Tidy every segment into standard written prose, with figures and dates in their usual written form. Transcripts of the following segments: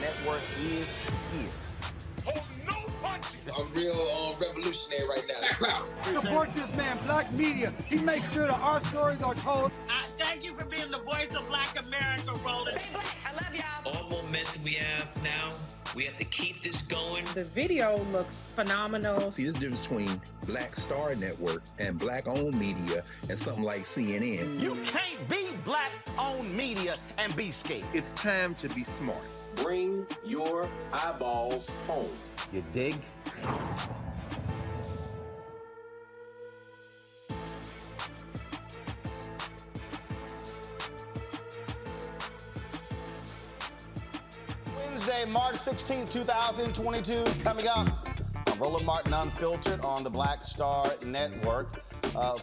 Network is here. Hold no punches. I'm real revolutionary right now. Support this man, Black Media. He makes sure that our stories are told. Thank Thank you for being the voice of Black America, Roland. Stay black. I love y'all. All momentum we have now, we have to keep this going. The video looks phenomenal. See, there's a difference between Black Star Network and Black-owned media and something like CNN. You can't be Black-owned media and be scared. It's time to be smart. Bring your eyeballs home. You dig? Wednesday, March 16, 2022, coming up on Roland Martin Unfiltered on the Black Star Network.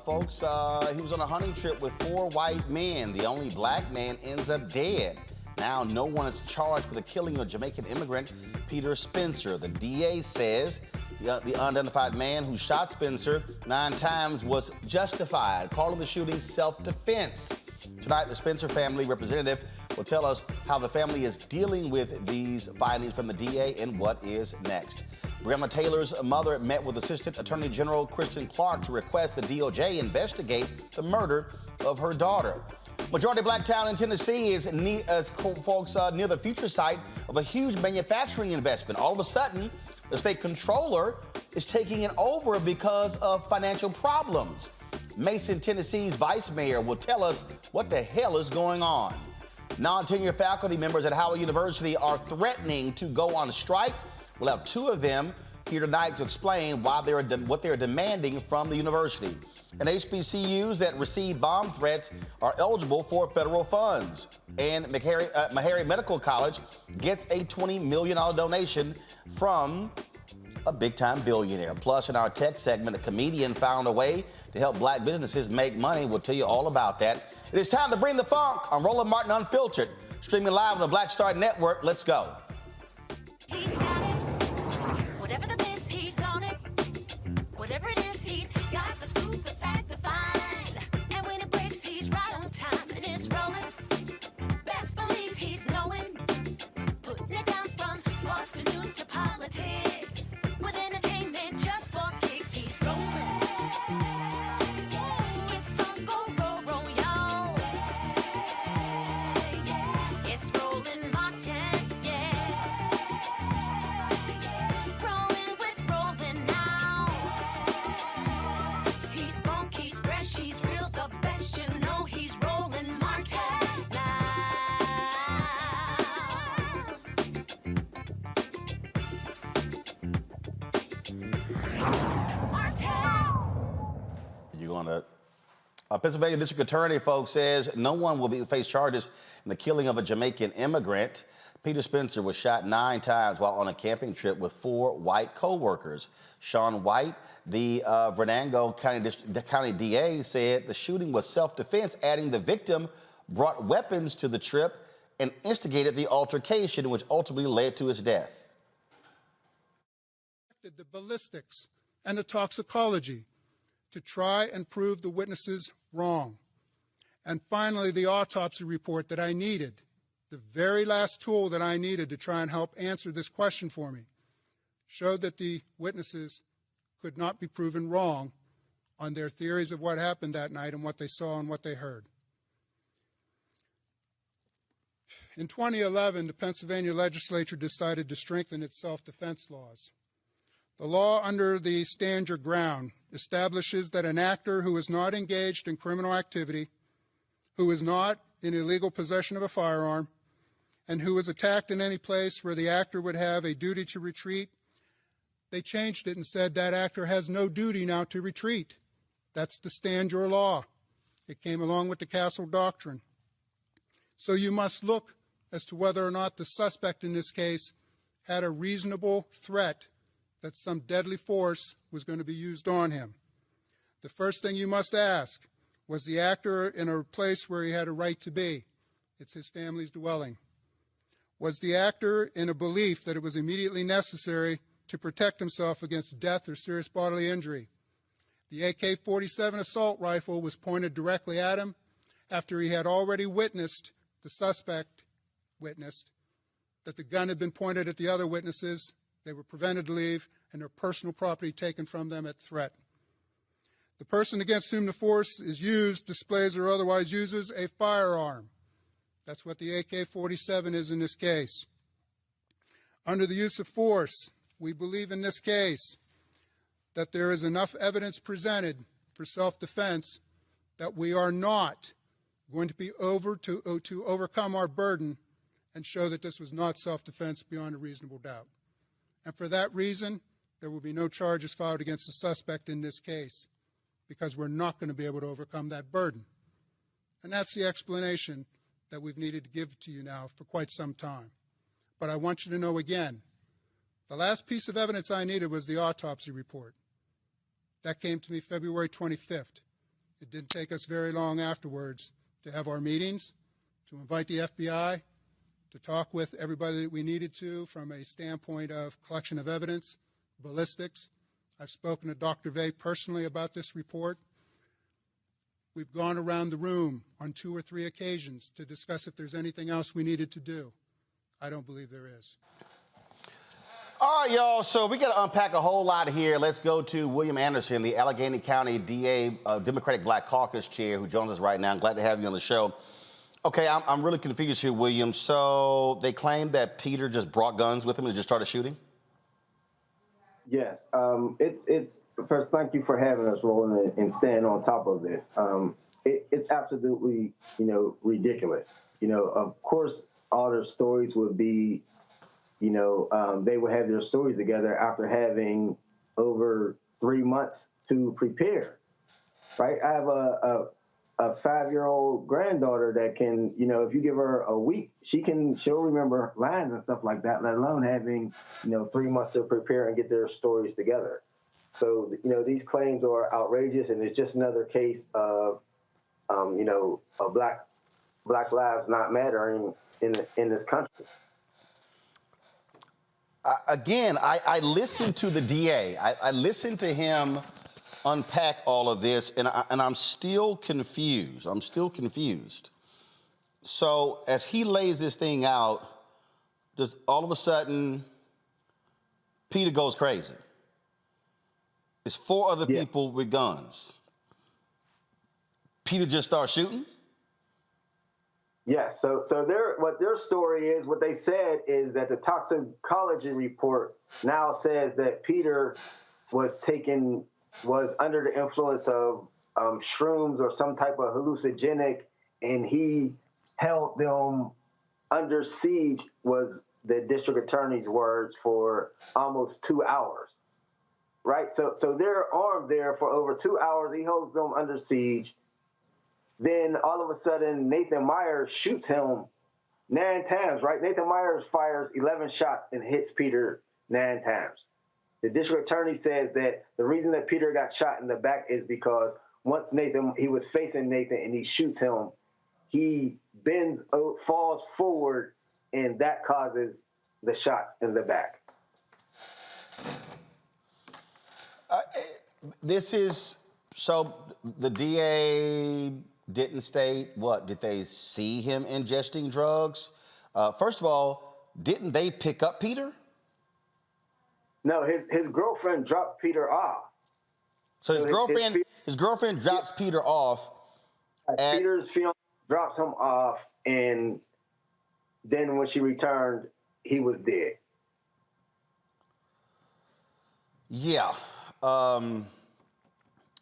Folks, he was on a hunting trip with 4 white men. The only black man ends up dead. Now, no one is charged for the killing of Jamaican immigrant Peter Spencer. The DA says the unidentified man who shot Spencer 9 times was justified, calling the shooting self-defense. Tonight, the Spencer family representative will tell us how the family is dealing with these findings from the DA and what is next. Breonna Taylor's mother met with Assistant Attorney General Kristen Clarke to request the DOJ investigate the of her daughter. Majority black town in Tennessee is near the future site of a huge manufacturing investment. All of a sudden, the state comptroller is taking it over because of financial problems. Mason, Tennessee's vice mayor will tell us what the hell is going on. Non-tenured faculty members at Howard University are threatening to go on strike. We'll have 2 of them here tonight to explain what they're demanding from the university. And HBCUs that receive bomb threats are eligible for federal funds. And Meharry Medical College gets a $20 million donation from a big-time billionaire. Plus, in our tech segment, a comedian found a way to help black businesses make money. We'll tell you all about that. It is time to bring the funk on Roland Martin Unfiltered, streaming live on the Black Star Network. Let's go. He's got it. Whatever the miss, he's on it. Whatever it is, he's got the scoop, the fact, the find. And when it breaks, he's right on time and it's rolling. Best believe he's knowing. Putting it down from sports to news to politics. With entertainment just for kicks, he's rolling. It's on go, roll, roll, y'all. It's Roland Martin, yeah. Rolling with Roland now. He's funky, he's fresh, he's real, the best, you know he's Roland Martin now. You're going to... Pennsylvania District Attorney, folks, says no one will face charges in the killing of a Jamaican immigrant. Peter Spencer was shot 9 times while on a camping trip with 4 white co-workers. Sean White, the Venango County DA, said the shooting was self-defense, adding the victim brought weapons to the trip and instigated the altercation, which ultimately led to his death. The ballistics and the toxicology to try and prove the witnesses wrong. And finally, the autopsy report that I needed, the very last tool that I needed to try and help answer this question for me, showed that the witnesses could not be proven wrong on their theories of what happened that night and what they saw and what they heard. In 2011, the Pennsylvania legislature decided to strengthen its self-defense laws. The law under the Stand Your Ground establishes that an actor who is not engaged in criminal activity, who is not in illegal possession of a firearm, and who is attacked in any place where the actor would have a duty to retreat, they changed it and said that actor has no duty now to retreat. That's the Stand Your Law. It came along with the Castle Doctrine. So you must look as to whether or not the suspect in this case had a reasonable threat that some deadly force was going to be used on him. The first thing you must ask, was the actor in a place where he had a right to be? It's his family's dwelling. Was the actor in a belief that it was immediately necessary to protect himself against death or serious bodily injury? The AK-47 assault rifle was pointed directly at him after he had already witnessed, the suspect witnessed, that the gun had been pointed at the other witnesses. They were prevented to leave and their personal property taken from them at threat. The person against whom the force is used displays or otherwise uses a firearm. That's what the AK-47 is in this case. Under the use of force, we believe in this case that there is enough evidence presented for self-defense that we are not going to be to overcome our burden and show that this was not self-defense beyond a reasonable doubt. And for that reason, there will be no charges filed against the suspect in this case, because we're not going to be able to overcome that burden. And that's the explanation that we've needed to give to you now for quite some time. But I want you to know again, the last piece of evidence I needed was the autopsy report. That came to me February 25th. It didn't take us very long afterwards to have our meetings, to invite the FBI, to talk with everybody that we needed to from a standpoint of collection of evidence, ballistics. I've spoken to Dr. Vey personally about this report. We've gone around the room on 2 or 3 occasions to discuss if there's anything else we needed to do. I don't believe there is. All right, y'all, so we got to unpack a whole lot here. Let's go to William Anderson, the Allegheny County DA, Democratic Black Caucus chair, who joins us right now. I'm glad to have you on the show. Okay, I'm really confused here, William. So they claim that Peter just brought guns with him and just started shooting? Yes. It's first, thank you for having us, Roland, and staying on top of this. It's absolutely, ridiculous. Of course, all their stories would be, they would have their stories together after having over 3 months to prepare, right? I have a 5-year-old granddaughter that can, if you give her a week, she'll remember lines and stuff like that, let alone having, 3 months to prepare and get their stories together. So, these claims are outrageous, and it's just another case of, of black lives not mattering in this country. Again, I listened to the DA. I listened to him unpack all of this, and I'm still confused. I'm still confused. So as he lays this thing out, just all of a sudden, Peter goes crazy. There's 4 other people with guns. Peter just starts shooting? Yes. So what their story is, what they said is that the toxicology report now says that Peter was under the influence of shrooms or some type of hallucinogenic, and he held them under siege, was the district attorney's words, for almost 2 hours. Right? So they're armed there for over 2 hours. He holds them under siege. Then all of a sudden, Nathan Myers shoots him 9 times, right? Nathan Myers fires 11 shots and hits Peter 9 times. The district attorney says that the reason that Peter got shot in the back is because once he was facing Nathan and he shoots him, he falls forward, and that causes the shot in the back. So the DA didn't state what? Did they see him ingesting drugs? First of all, didn't they pick up Peter? No, his girlfriend dropped Peter off. So his girlfriend drops Peter off. Peter's fiance drops him off, and then when she returned, he was dead. Yeah.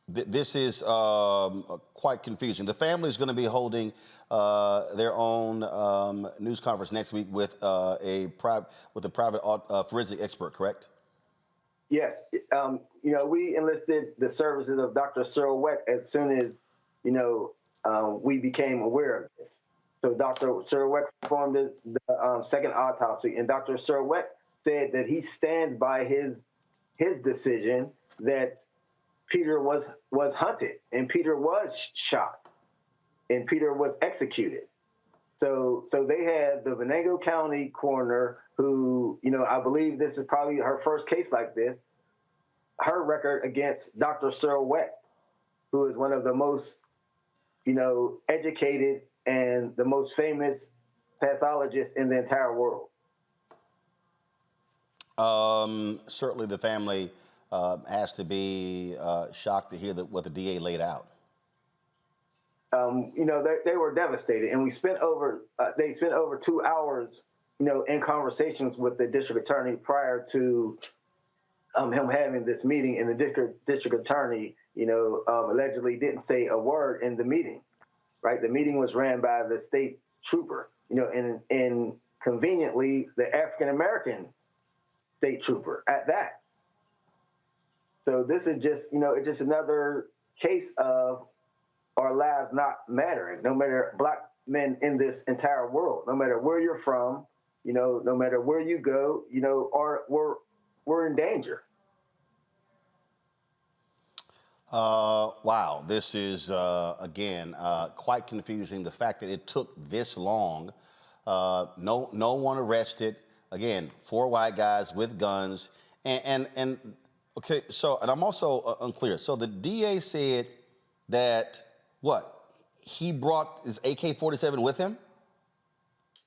This is quite confusing. The family is going to be holding their own news conference next week with a private forensic expert, correct? Yes. We enlisted the services of Dr. Cyril Weck as soon as, we became aware of this. So Dr. Cyril Weck performed the second autopsy, and Dr. Cyril Weck said that he stands by his decision that Peter was hunted, and Peter was shot, and Peter was executed. So they had the Venango County coroner, who, I believe this is probably her first case like this, her record against Dr. Cyril Weck, who is one of the most, educated and the most famous pathologists in the entire world. Certainly the family has to be shocked to hear what the DA laid out. They were devastated, and they spent over 2 hours, in conversations with the district attorney prior to him having this meeting, and the district attorney, allegedly didn't say a word in the meeting, right? The meeting was ran by the state trooper, and conveniently the African-American state trooper at that. So this is just, it's just another case of our lives not mattering, no matter Black men in this entire world, no matter where you're from, no matter where you go, we're in danger. Wow, this is, again, quite confusing. The fact that it took this long, no one arrested. Again, 4 white guys with guns. And okay, so, and I'm also unclear. So the DA said that, he brought his AK-47 with him?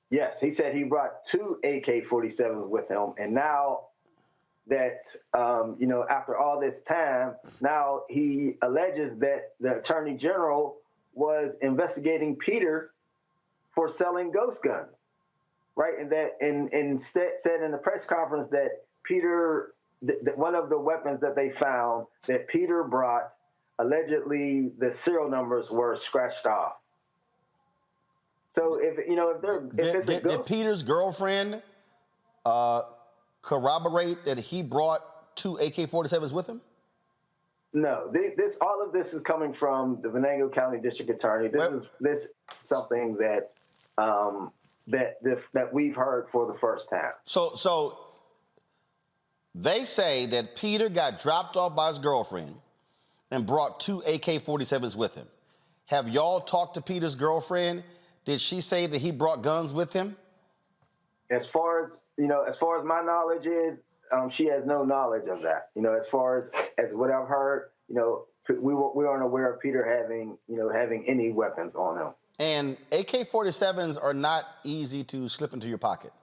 Yes, he said he brought 2 AK-47s with him. And now that, after all this time, now he alleges that the Attorney General was investigating Peter for selling ghost guns, right? And that, and said in the press conference that Peter, one of the weapons that they found that Peter brought, allegedly the serial numbers were scratched off. So did Peter's girlfriend corroborate that he brought 2 AK-47s with him? No, all of this is coming from the Venango County District Attorney. This is something that that we've heard for the first time. So they say that Peter got dropped off by his girlfriend and brought 2 AK-47s with him. Have y'all talked to Peter's girlfriend? Did she say that he brought guns with him? As far as my knowledge is, she has no knowledge of that. As far as what I've heard, we aren't aware of Peter having any weapons on him. And AK-47s are not easy to slip into your pocket.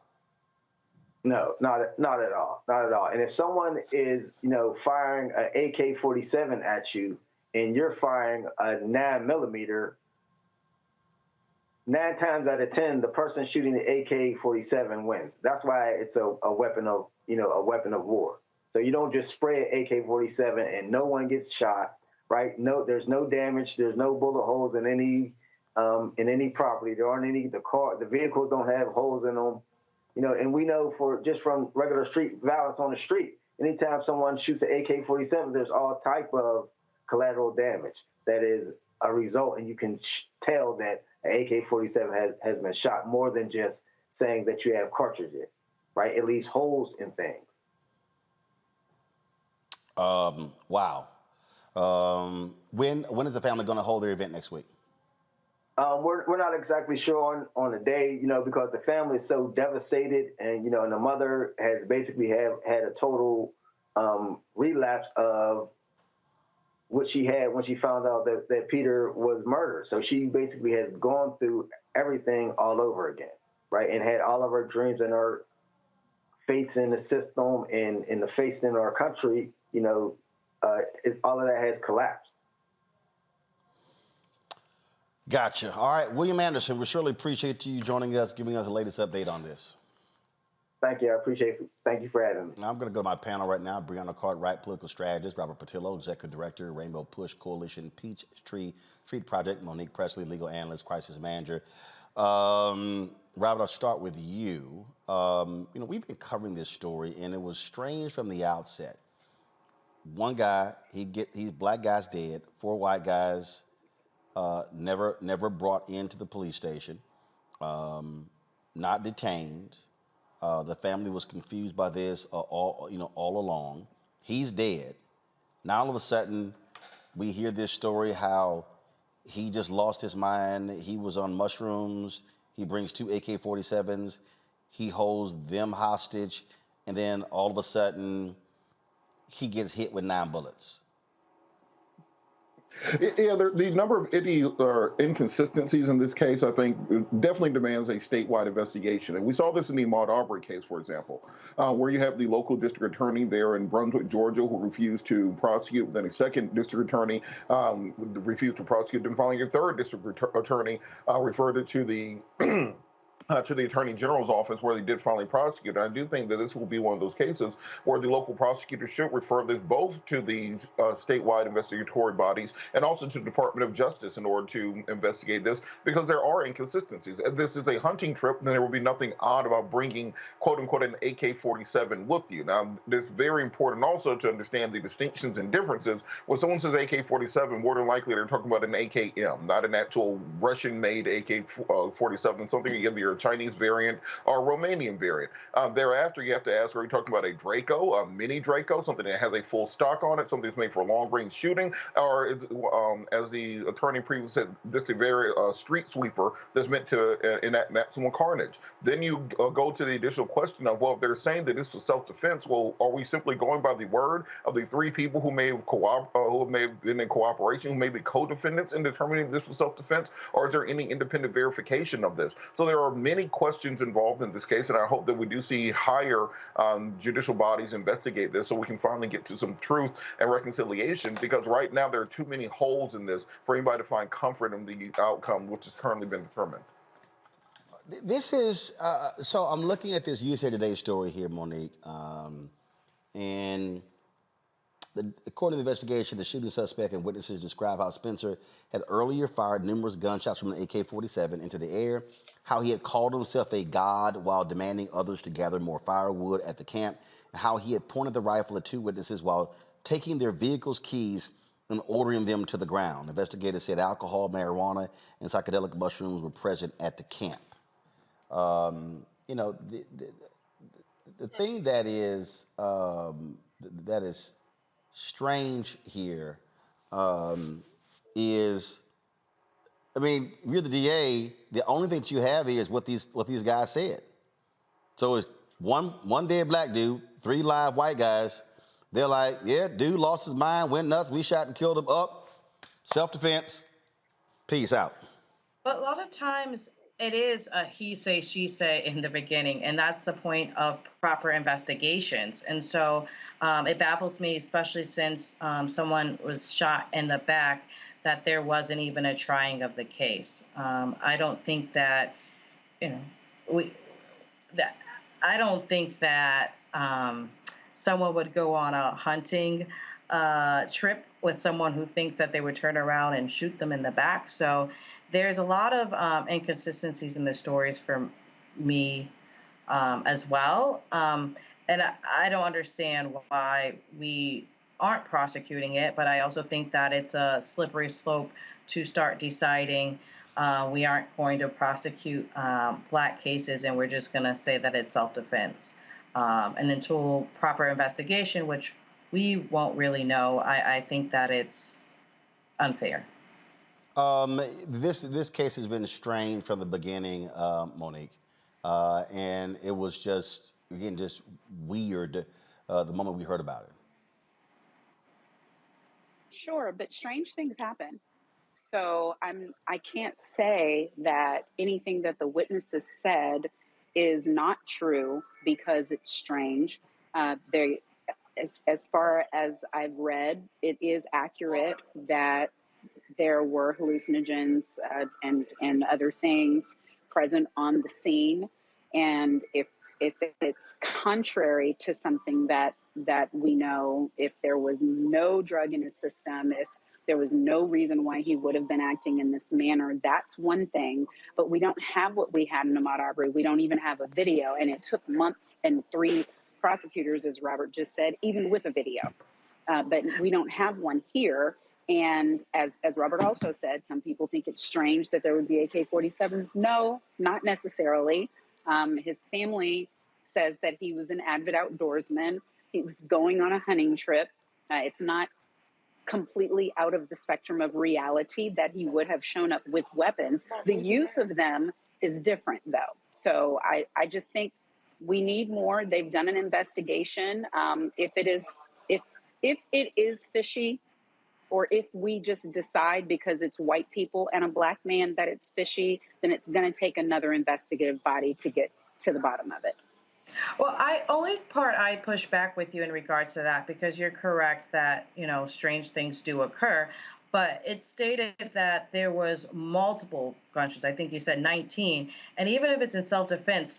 No, not at all, not at all. And if someone is, firing an AK-47 at you, and you're firing a 9mm, 9 times out of 10, the person shooting the AK-47 wins. That's why it's a weapon of, a weapon of war. So you don't just spray an AK-47 and no one gets shot, right? No, there's no damage. There's no bullet holes in any property. There aren't any. The vehicles don't have holes in them. And we know from regular street violence on the street, anytime someone shoots an AK-47, there's all type of collateral damage that is a result, and you can tell that an AK-47 has been shot more than just saying that you have cartridges, right? It leaves holes in things. Wow. When is the family going to hold their event next week? We're not exactly sure on the day, because the family is so devastated, and and the mother has basically had a total relapse of what she had when she found out that Peter was murdered. So she basically has gone through everything all over again, right? And had all of her dreams and her faiths in the system and in the faith in our country, all of that has collapsed. Gotcha. All right, William Anderson, we surely appreciate you joining us, giving us the latest update on this. Thank you. I appreciate it. Thank you for having me. Now I'm going to go to my panel right now. Breonna Taylor, political strategist. Robert Patillo, executive director, Rainbow Push Coalition, Peachtree Street Project. Monique Presley, legal analyst, crisis manager. Robert, I'll start with you. We've been covering this story, and it was strange from the outset. One guy, he's black guy's dead. 4 white guys. Never brought into the police station, not detained. The family was confused by this all along. He's dead. Now all of a sudden, we hear this story how he just lost his mind. He was on mushrooms. He brings 2 AK-47s. He holds them hostage, and then all of a sudden, he gets hit with 9 bullets. Yeah, the number of inconsistencies in this case, I think, definitely demands a statewide investigation. And we saw this in the Ahmaud Arbery case, for example, where you have the local district attorney there in Brunswick, Georgia, who refused to prosecute. Then a second district attorney refused to prosecute. Then finally, a third district attorney referred it to the to the Attorney General's office, where they did finally prosecute. And I do think that this will be one of those cases where the local prosecutor should refer this both to the statewide investigatory bodies and also to the Department of Justice in order to investigate this, because there are inconsistencies. If this is a hunting trip, then there will be nothing odd about bringing, quote unquote, an AK-47 with you. Now, it's very important also to understand the distinctions and differences. When someone says AK-47, more than likely they're talking about an AKM, not an actual Russian-made AK-47, something either your Chinese variant or Romanian variant. Thereafter, you have to ask, are you talking about a Draco, a mini Draco, something that has a full stock on it, something that's made for long-range shooting, or is, as the attorney previously said, just a very street sweeper that's meant to enact maximum carnage? Then you go to the additional question of, well, if they're saying that this was self-defense, well, are we simply going by the word of the three people who may have been in cooperation, who may be co-defendants in determining this was self-defense, or is there any independent verification of this? So there are many questions involved in this case, and I hope that we do see higher judicial bodies investigate this so we can finally get to some truth and reconciliation, because right now there are too many holes in this for anybody to find comfort in the outcome which has currently been determined. This is, so I'm looking at this USA Today story here, Monique, and according to the investigation, the shooting suspect and witnesses describe how Spencer had earlier fired numerous gunshots from an AK-47 into the air, how he had called himself a god while demanding others to gather more firewood at the camp, and how he had pointed the rifle at two witnesses while taking their vehicle's keys and ordering them to the ground. Investigators said alcohol, marijuana, and psychedelic mushrooms were present at the camp. You know, the thing that is strange here is, I mean, if you're the DA, the only thing that you have here is what these guys said. So it's one dead black dude, 3 live white guys. They're like, yeah, dude lost his mind, went nuts, we shot and killed him, up, self-defense, peace out. But a lot of times it is a he say, she say in the beginning, and that's the point of proper investigations. And so it baffles me, especially since someone was shot in the back, that there wasn't even a trying of the case. I don't think that, I don't think that someone would go on a hunting trip with someone who thinks that they would turn around and shoot them in the back. So there's a lot of inconsistencies in the stories for me as well. And I don't understand why we aren't prosecuting it, but I also think that it's a slippery slope to start deciding we aren't going to prosecute black cases and we're just going to say that it's self-defense. And until proper investigation, which we won't really know, I think that it's unfair. This case has been strained from the beginning, Monique, and it was just, again, just weird the moment we heard about it. Sure, but strange things happen. So I can't say that anything that the witnesses said is not true because it's strange. As far as I've read, it is accurate that there were hallucinogens and other things present on the scene. And if it's contrary to something that we know, if there was no drug in his system, if there was no reason why he would have been acting in this manner, that's one thing. But we don't have what we had in Ahmaud Arbery. We don't even have a video. And it took months and 3 prosecutors, as Robert just said, even with a video. But we don't have one here. And as Robert also said, some people think it's strange that there would be AK-47s. No, not necessarily. His family says that he was an avid outdoorsman. He was going on a hunting trip. It's not completely out of the spectrum of reality that he would have shown up with weapons. The use of them is different, though. So I just think we need more. They've done an investigation. If it is fishy, or if we just decide because it's white people and a black man that it's fishy, then it's going to take another investigative body to get to the bottom of it. Well, only part I push back with you in regards to that, because you're correct that, strange things do occur, but it stated that there was multiple gunshots. I think you said 19. And even if it's in self-defense,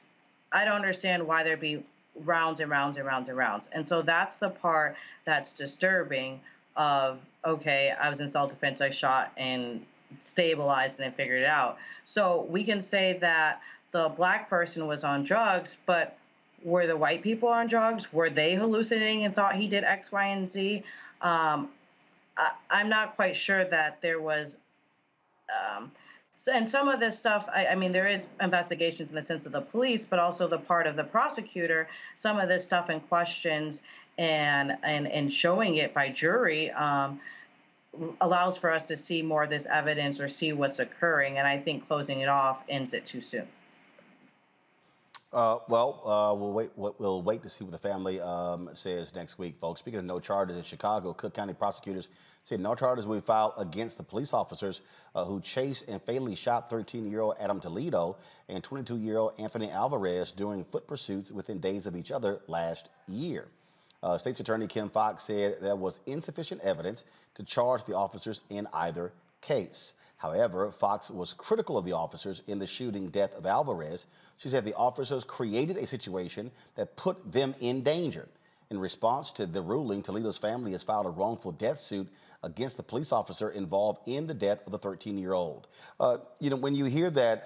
I don't understand why there'd be rounds and rounds and rounds and rounds. And so that's the part that's disturbing of, okay, I was in self-defense, I shot and stabilized and then figured it out. So we can say that the black person was on drugs, but were the white people on drugs? Were they hallucinating and thought he did X, Y, and Z? I'm not quite sure that there was. And some of this stuff, I mean, there is investigations in the sense of the police, but also the part of the prosecutor. Some of this stuff in questions and showing it by jury allows for us to see more of this evidence or see what's occurring. And I think closing it off ends it too soon. We'll wait to see what the family says next week, folks. Speaking of no charges in Chicago, Cook County prosecutors said no charges will be filed against the police officers who chased and fatally shot 13-year-old Adam Toledo and 22-year-old Anthony Alvarez during foot pursuits within days of each other last year. State's Attorney Kim Foxx said there was insufficient evidence to charge the officers in either case. However, Foxx was critical of the officers in the shooting death of Alvarez. She said the officers created a situation that put them in danger. In response to the ruling, Toledo's family has filed a wrongful death suit against the police officer involved in the death of the 13-year-old. When you hear that,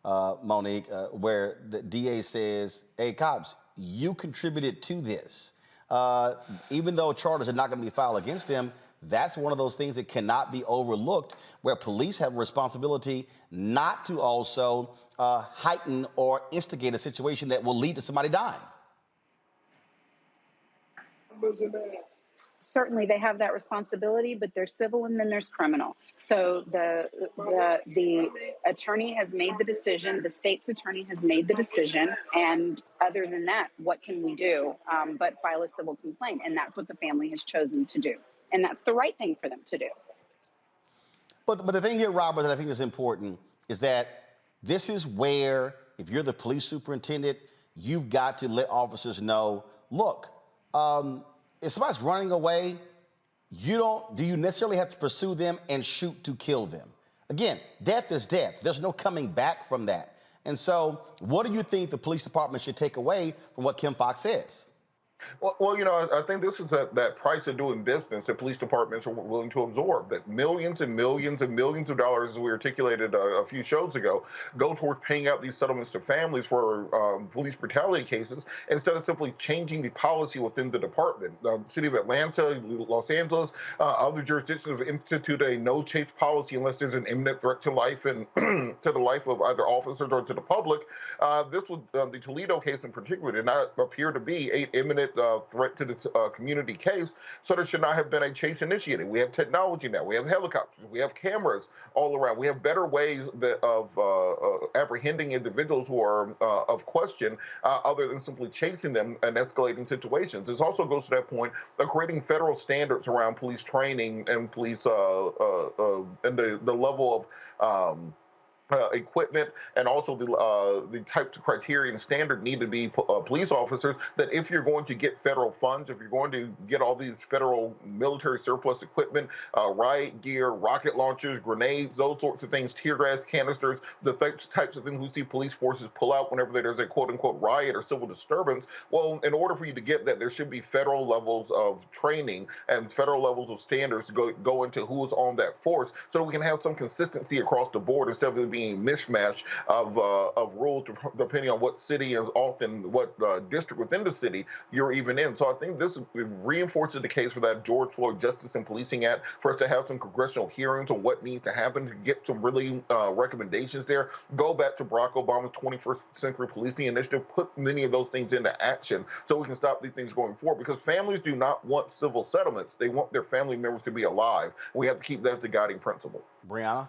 Monique, where the DA says, hey, cops, you contributed to this. Even though charges are not going to be filed against him, that's one of those things that cannot be overlooked, where police have a responsibility not to also heighten or instigate a situation that will lead to somebody dying. Certainly they have that responsibility, but there's civil and then there's criminal. So the attorney has made the decision, the state's attorney has made the decision, and other than that, what can we do but file a civil complaint? And that's what the family has chosen to do. And that's the right thing for them to do. But the thing here, Robert, that I think is important is that this is where, if you're the police superintendent, you've got to let officers know, look, if somebody's running away, do you necessarily have to pursue them and shoot to kill them? Again, death is death. There's no coming back from that. And so what do you think the police department should take away from what Kim Foxx says? Well, I think this is that price of doing business that police departments are willing to absorb, that millions and millions and millions of dollars, as we articulated a few shows ago, go toward paying out these settlements to families for police brutality cases instead of simply changing the policy within the department. The city of Atlanta, Los Angeles, other jurisdictions have instituted a no chase policy unless there's an imminent threat to life and to the life of either officers or to the public. This was the Toledo case in particular did not appear to be an imminent threat to the community case, so there should not have been a chase initiated. We have technology now. We have helicopters. We have cameras all around. We have better ways of apprehending individuals who are of question other than simply chasing them and escalating situations. This also goes to that point of creating federal standards around police training and police and the level of equipment and also the types of criteria and standard need to be police officers, that if you're going to get federal funds, if you're going to get all these federal military surplus equipment, riot gear, rocket launchers, grenades, those sorts of things, tear gas canisters, the types of things we see police forces pull out whenever there's a quote unquote riot or civil disturbance, well, in order for you to get that, there should be federal levels of training and federal levels of standards to go into who is on that force so that we can have some consistency across the board instead of being a mishmash of rules depending on what city and often what district within the city you're even in. So I think this reinforces the case for that George Floyd Justice and Policing Act, for us to have some congressional hearings on what needs to happen to get some really recommendations there. Go back to Barack Obama's 21st Century Policing Initiative, put many of those things into action so we can stop these things going forward, because families do not want civil settlements. They want their family members to be alive. We have to keep that as the guiding principle. Breonna?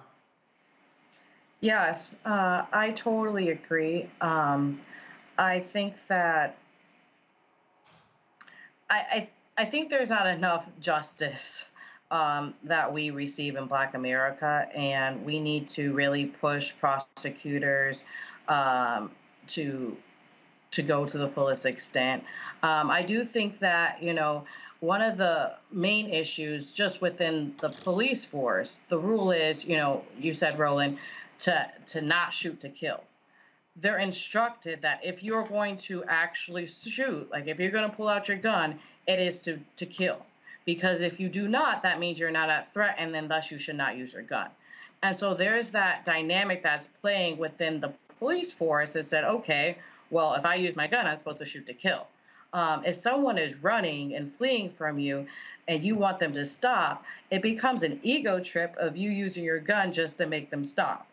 Yes, I totally agree. I think that I think there's not enough justice that we receive in Black America, and we need to really push prosecutors to go to the fullest extent. I do think that, one of the main issues just within the police force, the rule is, you said, Roland, to not shoot to kill. They're instructed that if you're going to actually shoot, like if you're going to pull out your gun, it is to kill. Because if you do not, that means you're not at threat, and then thus you should not use your gun. And so there's that dynamic that's playing within the police force that said, okay, well, if I use my gun, I'm supposed to shoot to kill. If someone is running and fleeing from you and you want them to stop, it becomes an ego trip of you using your gun just to make them stop.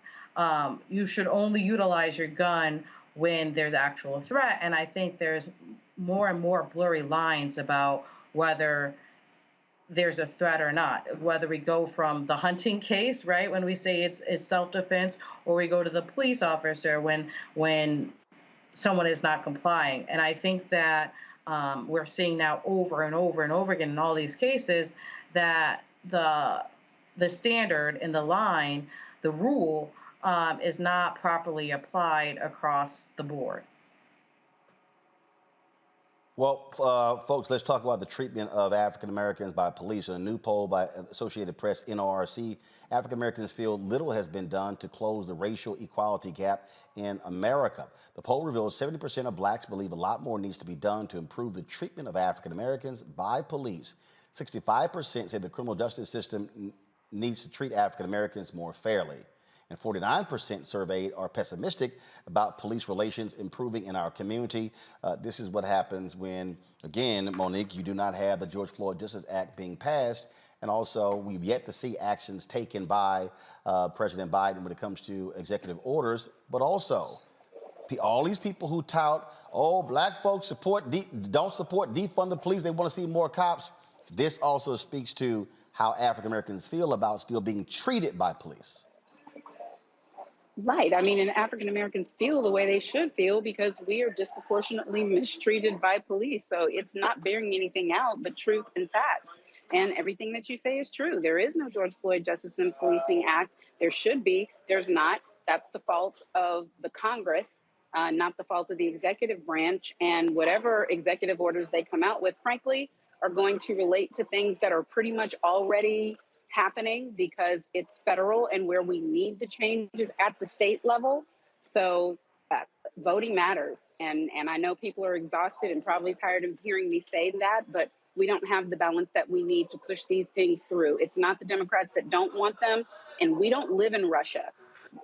You should only utilize your gun when there's actual threat. And I think there's more and more blurry lines about whether there's a threat or not, whether we go from the hunting case, right, when we say it's self-defense, or we go to the police officer when someone is not complying. And I think that we're seeing now over and over and over again in all these cases that the standard and the line, the rule, is not properly applied across the board. Well, folks, let's talk about the treatment of African Americans by police. In a new poll by Associated Press, NRC, African Americans feel little has been done to close the racial equality gap in America. The poll reveals 70% of blacks believe a lot more needs to be done to improve the treatment of African Americans by police. 65% say the criminal justice system needs to treat African Americans more fairly. And 49% surveyed are pessimistic about police relations improving in our community. This is what happens when, again, Monique, you do not have the George Floyd Justice Act being passed. And also, we've yet to see actions taken by President Biden when it comes to executive orders. But also, all these people who tout, oh, black folks don't support defund the police, they want to see more cops. This also speaks to how African Americans feel about still being treated by police. Right. I mean, and African Americans feel the way they should feel because we are disproportionately mistreated by police. So it's not bearing anything out but truth and facts. And everything that you say is true. There is no George Floyd Justice and Policing Act. There should be. There's not. That's the fault of the Congress, not the fault of the executive branch. And whatever executive orders they come out with, frankly, are going to relate to things that are pretty much already happening because it's federal, and where we need the changes at the state level. So voting matters. And I know people are exhausted and probably tired of hearing me say that, but we don't have the balance that we need to push these things through. It's not the Democrats that don't want them, and we don't live in Russia.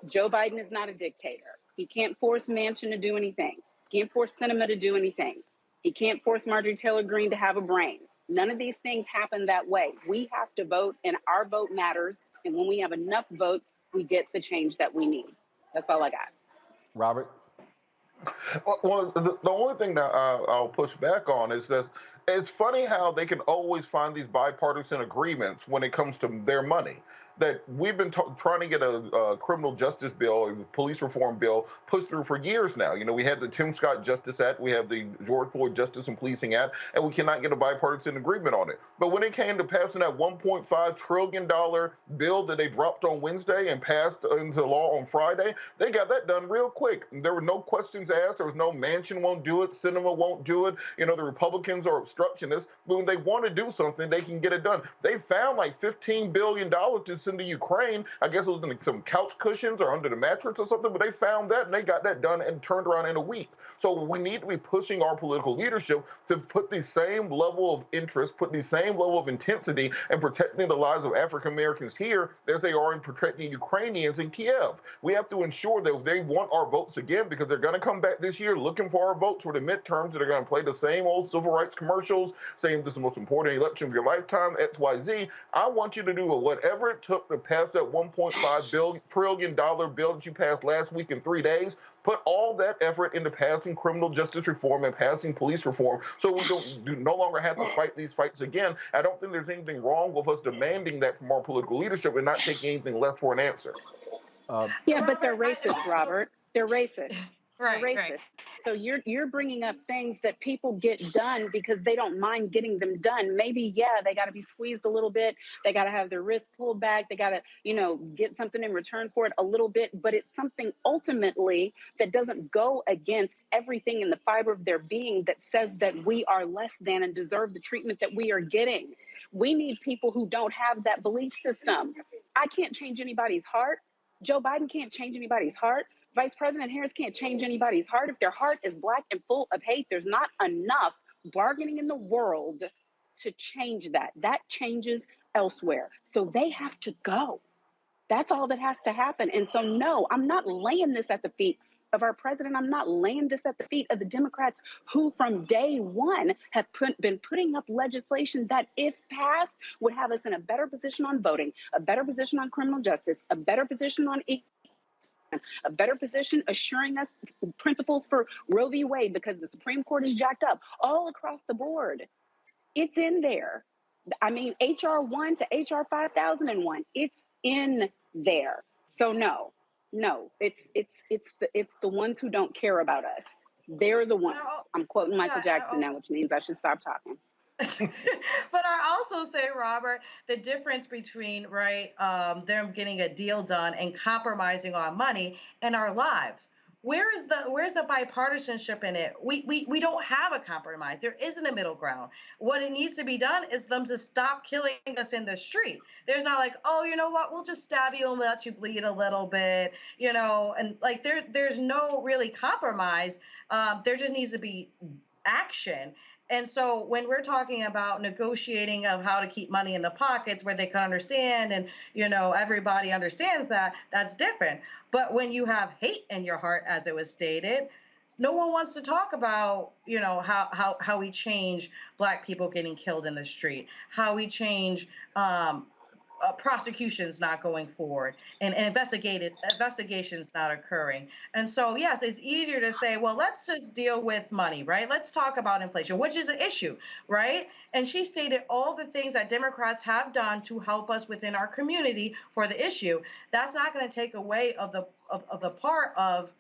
Joe Biden is not a dictator. He can't force Manchin to do anything. He can't force Sinema to do anything. He can't force Marjorie Taylor Greene to have a brain. None of these things happen that way. We have to vote, and our vote matters. And when we have enough votes, we get the change that we need. That's all I got. Robert? Well, the only thing that I'll push back on is that it's funny how they can always find these bipartisan agreements when it comes to their money. That we've been trying to get a criminal justice bill, a police reform bill, pushed through for years now. You know, we had the Tim Scott Justice Act, we have the George Floyd Justice and Policing Act, and we cannot get a bipartisan agreement on it. But when it came to passing that $1.5 trillion bill that they dropped on Wednesday and passed into law on Friday, they got that done real quick. There were no questions asked. There was no Manchin won't do it, Sinema won't do it. You know, the Republicans are obstructionists, but when they want to do something, they can get it done. They found like $15 billion to into Ukraine. I guess it was in some couch cushions or under the mattress or something, but they found that and they got that done and turned around in a week. So we need to be pushing our political leadership to put the same level of interest, put the same level of intensity in protecting the lives of African Americans here as they are in protecting Ukrainians in Kiev. We have to ensure that if they want our votes again, because they're going to come back this year looking for our votes for the midterms, they're going to play the same old civil rights commercials, saying this is the most important election of your lifetime, XYZ. I want you to do whatever it took to pass that $1.5 trillion bill that you passed last week in 3 days. Put all that effort into passing criminal justice reform and passing police reform so we no longer have to fight these fights again. I don't think there's anything wrong with us demanding that from our political leadership and not taking anything less for an answer. Yeah, but they're racist, Robert. They're racist. They're racist. Right. So you're bringing up things that people get done because they don't mind getting them done. Maybe, yeah, they got to be squeezed a little bit. They got to have their wrist pulled back. They got to, get something in return for it a little bit. But it's something ultimately that doesn't go against everything in the fiber of their being that says that we are less than and deserve the treatment that we are getting. We need people who don't have that belief system. I can't change anybody's heart. Joe Biden can't change anybody's heart. Vice President Harris can't change anybody's heart. If their heart is black and full of hate, there's not enough bargaining in the world to change that. That changes elsewhere. So they have to go. That's all that has to happen. And so, no, I'm not laying this at the feet of our president. I'm not laying this at the feet of the Democrats who from day one have been putting up legislation that, if passed, would have us in a better position on voting, a better position on criminal justice, a better position on a better position assuring us principles for Roe v. Wade, because the Supreme Court is jacked up all across the board. It's in there. I mean, HR 1 to HR 5001, it's in there. So no, it's the ones who don't care about us. They're the ones. I'm quoting Michael Jackson now, which means I should stop talking. But I also say, Robert, the difference between them getting a deal done and compromising on money and our lives. Where's the bipartisanship in it? We don't have a compromise. There isn't a middle ground. What it needs to be done is them to stop killing us in the street. There's not like, oh, you know what, we'll just stab you and let you bleed a little bit, and like there's no really compromise. There just needs to be action. And so when we're talking about negotiating of how to keep money in the pockets where they can understand and, everybody understands that, that's different. But when you have hate in your heart, as it was stated, no one wants to talk about, how we change Black people getting killed in the street, how we change prosecutions not going forward and investigations not occurring. And so, yes, it's easier to say, well, let's just deal with money, right? Let's talk about inflation, which is an issue, right? And she stated all the things that Democrats have done to help us within our community for the issue. That's not going to take away of the part of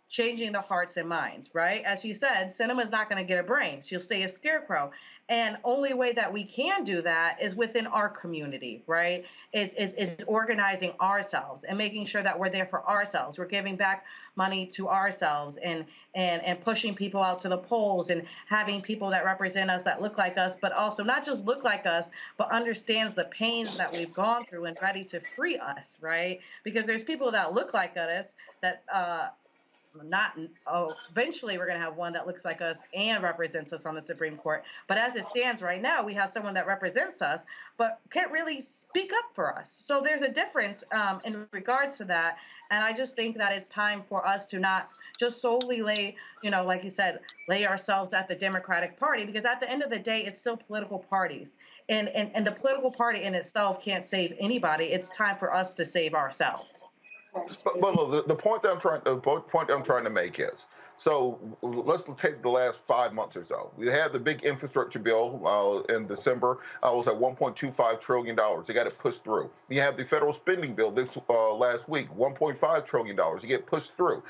changing the hearts and minds, right? As she said, Sinema's not going to get a brain. She'll stay a scarecrow. And only way that we can do that is within our community, right? Is organizing ourselves and making sure that we're there for ourselves. We're giving back money to ourselves and pushing people out to the polls and having people that represent us that look like us, but also not just look like us, but understands the pains that we've gone through and ready to free us, right? Because there's people that look like us that eventually we're going to have one that looks like us and represents us on the Supreme Court. But as it stands right now, we have someone that represents us, but can't really speak up for us. So there's a difference in regards to that. And I just think that it's time for us to not just solely lay, like you said, lay ourselves at the Democratic Party, because at the end of the day, it's still political parties. And the political party in itself can't save anybody. It's time for us to save ourselves. But look, the point that I'm trying to make is, so let's take the last 5 months or so. We had the big infrastructure bill in December. It was at $1.25 trillion. They got it pushed through. You have the federal spending bill this last week, $1.5 trillion. You get pushed through.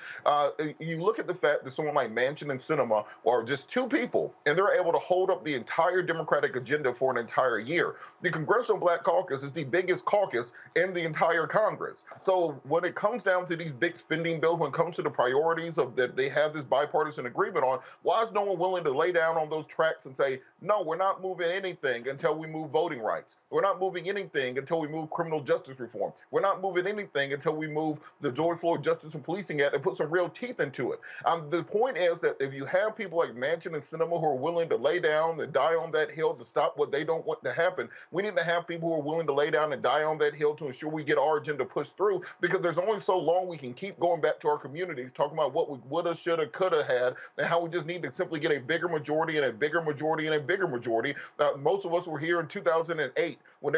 You look at the fact that someone like Manchin and Sinema are just two people, and they're able to hold up the entire Democratic agenda for an entire year. The Congressional Black Caucus is the biggest caucus in the entire Congress. So when it comes down to these big spending bills, when it comes to the priorities of that they have this bipartisan agreement on, why is no one willing to lay down on those tracks and say, no, we're not moving anything until we move voting rights. We're not moving anything until we move criminal justice reform. We're not moving anything until we move the George Floyd Justice and Policing Act and put some real teeth into it. The point is that if you have people like Manchin and Sinema who are willing to lay down and die on that hill to stop what they don't want to happen, we need to have people who are willing to lay down and die on that hill to ensure we get our agenda pushed through, because there's only so long we can keep going back to our communities talking about what we woulda, shoulda, coulda had, and how we just need to simply get a bigger majority and a bigger majority and a bigger majority. Most of us were here in 2008 when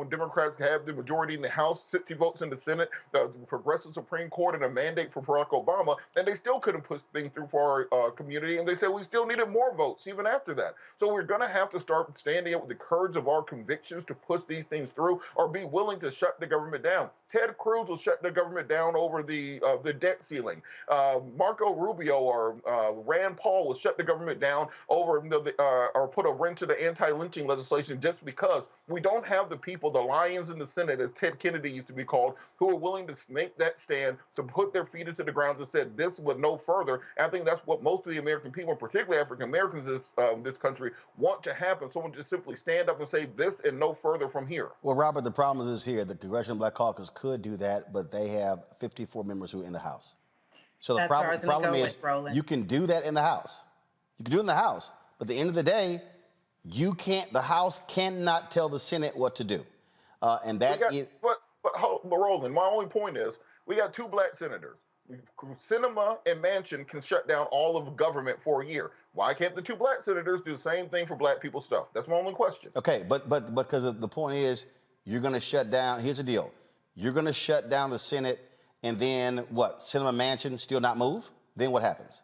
Democrats had the majority in the House, 60 votes in the Senate, the progressive Supreme Court, and a mandate for Barack Obama, and they still couldn't push things through for our community, and they said we still needed more votes even after that. So we're going to have to start standing up with the courage of our convictions to push these things through, or be willing to shut the government down. Ted Cruz will shut the government down over the debt ceiling. Marco Rubio or Rand Paul will shut the government down over or put a wrench to the anti-lynching legislation just because we don't have the people, the lions in the Senate, as Ted Kennedy used to be called, who are willing to make that stand, to put their feet into the ground and said this would no further. And I think that's what most of the American people, particularly African Americans in this country, want to happen. Someone just simply stand up and say this and no further from here. Well, Robert, the problem is here. The Congressional Black Caucus could do that, but they have 54 members who are in the House. So the problem is you can do that in the House. You can do it in the House, but at the end of the day, you can't. The House cannot tell the Senate what to do, and that is. But Roland, my only point is we got 2 black senators. Sinema and Manchin can shut down all of government for a year. Why can't the 2 black senators do the same thing for black people stuff? That's my only question. Okay, but because the point is, you're going to shut down. Here's the deal: you're going to shut down the Senate, and then what? Sinema, Manchin still not move? Then what happens?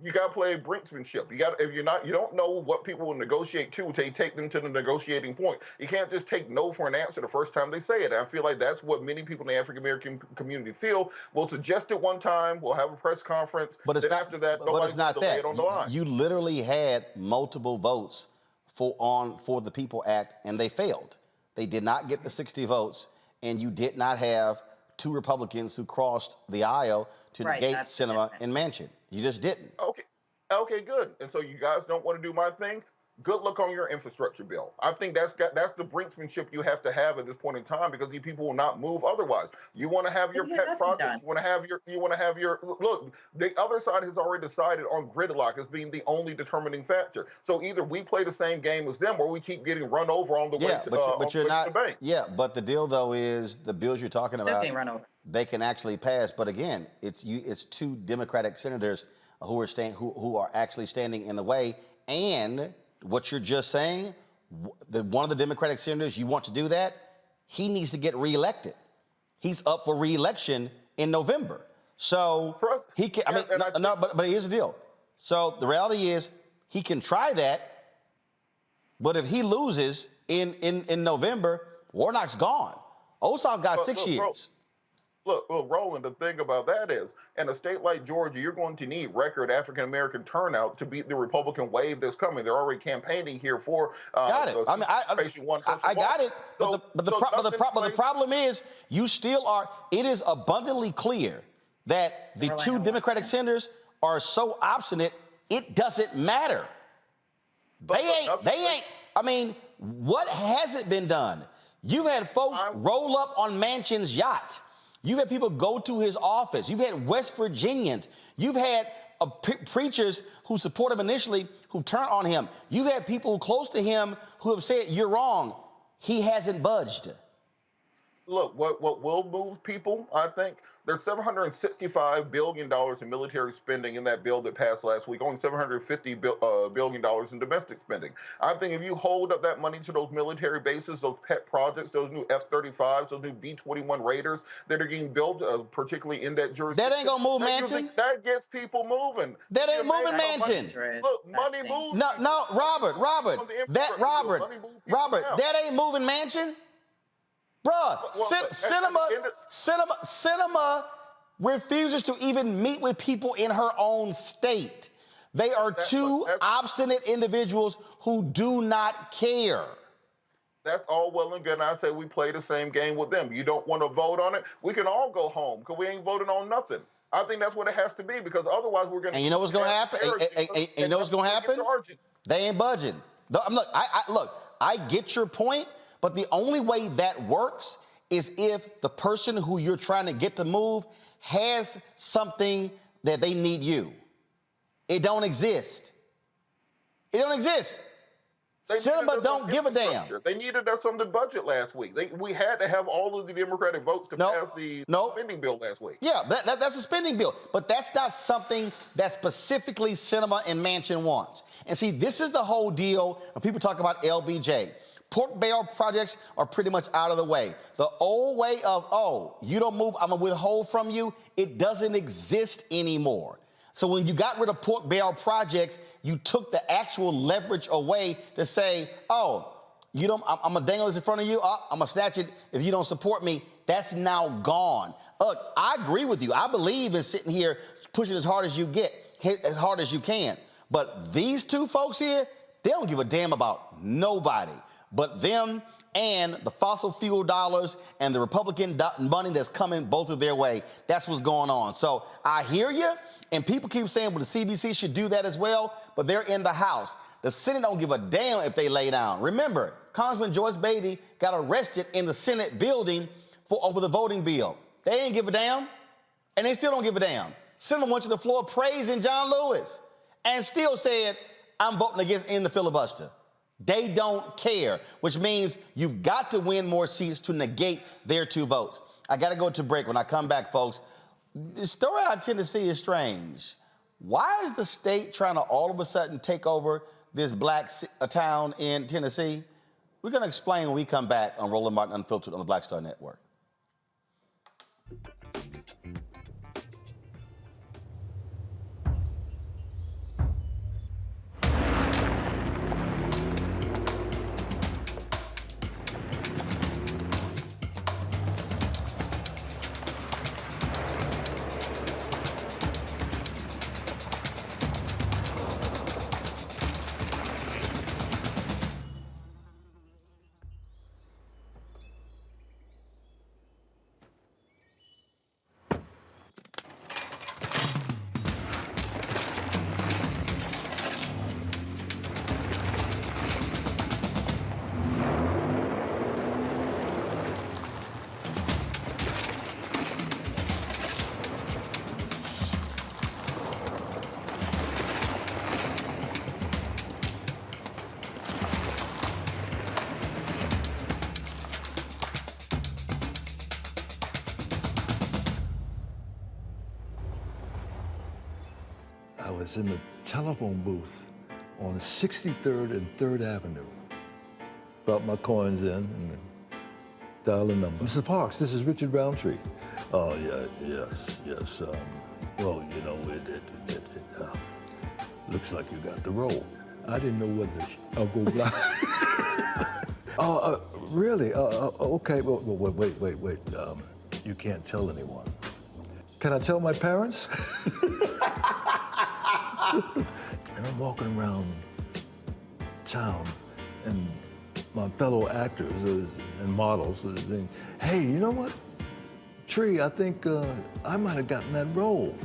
You got to play brinksmanship. You don't know what people will negotiate to take them to the negotiating point. You can't just take no for an answer the first time they say it. I feel like that's what many people in the African American community feel. We'll suggest it one time, we'll have a press conference, but then after that, nobody's going to lay it on the line. You literally had multiple votes for the PEOPLE Act, and they failed. They did not get the 60 votes, and you did not have 2 Republicans who crossed the aisle to negate Sinema and Manchin. You just didn't. Okay, good. And so you guys don't want to do my thing? Good luck on your infrastructure bill. I think that's the brinksmanship you have to have at this point in time, because these people will not move otherwise. You want to have your pet projects. You want to have your look. The other side has already decided on gridlock as being the only determining factor. So either we play the same game as them, or we keep getting run over on the way to the bank. Yeah, but the deal though is the bills you're talking about, they can actually pass. But again, it's 2 Democratic senators who are actually standing in the way. And what you're just saying, one of the Democratic senators, you want to do that, he needs to get reelected. He's up for reelection in November. So he can, but here's the deal. So the reality is he can try that, but if he loses in November, Warnock's gone. Ossoff got 6 years. Look, Roland, the thing about that is, in a state like Georgia, you're going to need record African-American turnout to beat the Republican wave that's coming. They're already campaigning here for got it. I got it. But the problem is, you still are. It is abundantly clear that the 2 Democratic senators are so obstinate, it doesn't matter. They ain't. I mean, what hasn't been done? You've had folks roll up on Manchin's yacht. You've had people go to his office. You've had West Virginians. You've had preachers who support him initially who turn on him. You've had people close to him who have said, you're wrong. He hasn't budged. Look, what will move people, I think, there's $765 billion in military spending in that bill that passed last week, only $750 billion in domestic spending. I think if you hold up that money to those military bases, those pet projects, those new F-35s, those new B-21 Raiders that are getting built, particularly in that jurisdiction. That ain't gonna move Manchin. That gets people moving. That ain't moving Manchin. Look, money moves. No, Robert, that ain't moving Manchin. Bruh, Sinema refuses to even meet with people in her own state. They are 2 obstinate individuals who do not care. That's all well and good, and I say we play the same game with them. You don't want to vote on it? We can all go home, because we ain't voting on nothing. I think that's what it has to be, because otherwise we're going to... And you know what's going to happen? And you know what's going to happen? They ain't budging. Look, I get your point, but the only way that works is if the person who you're trying to get to move has something that they need you. It don't exist. It don't exist. Sinema don't give a damn. They needed us on the budget last week. We had to have all of the Democratic votes to pass the spending bill last week. Yeah, that's a spending bill. But that's not something that specifically Sinema and Manchin wants. And see, this is the whole deal when people talk about LBJ. Pork barrel projects are pretty much out of the way. The old way of, oh, you don't move, I'm going to withhold from you, it doesn't exist anymore. So when you got rid of pork barrel projects, you took the actual leverage away to say, oh, I'm going to dangle this in front of you, I'm going to snatch it if you don't support me. That's now gone. Look, I agree with you. I believe in sitting here pushing as hard as you can. But these two folks here, they don't give a damn about nobody but them and the fossil fuel dollars and the Republican money that's coming both of their way. That's what's going on. So I hear you, and people keep saying, well, the CBC should do that as well, but they're in the House. The Senate don't give a damn if they lay down. Remember, Congressman Joyce Beatty got arrested in the Senate building over the voting bill. They ain't give a damn, and they still don't give a damn. Senator went to the floor praising John Lewis and still said, I'm voting against ending the filibuster. They don't care, which means you've got to win more seats to negate their 2 votes. I got to go to break. When I come back, folks, the story out of Tennessee is strange. Why is the state trying to all of a sudden take over this black town in Tennessee? We're going to explain when we come back on Roland Martin Unfiltered on the Black Star Network. I was in the telephone booth on 63rd and 3rd Avenue. Brought my coins in and dialed a number. Mr. Parks, this is Richard Browntree. Oh, yeah, yes. Well, you know, it looks like you got the role. I didn't know whether I'll go blind. Oh, really? Okay, well, wait. You can't tell anyone. Can I tell my parents? And I'm walking around town, and my fellow actors and models are saying, hey, you know what? Tree, I think I might have gotten that role.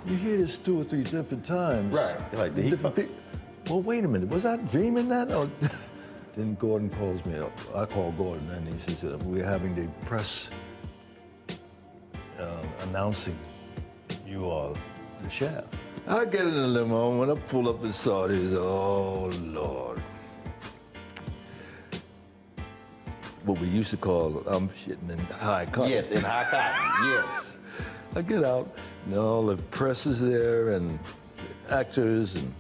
You hear this 2 or 3 different times. Right. Like, did he well, wait a minute. Was I dreaming that? Or then Gordon calls me up. I call Gordon, and he says, we're having the press announcing you are the chef. I get in the limo, and when I pull up and saw this, oh, Lord. What we used to call, I'm shitting in high cotton. Yes, in high cotton, yes. I get out, and all the press is there, and actors, and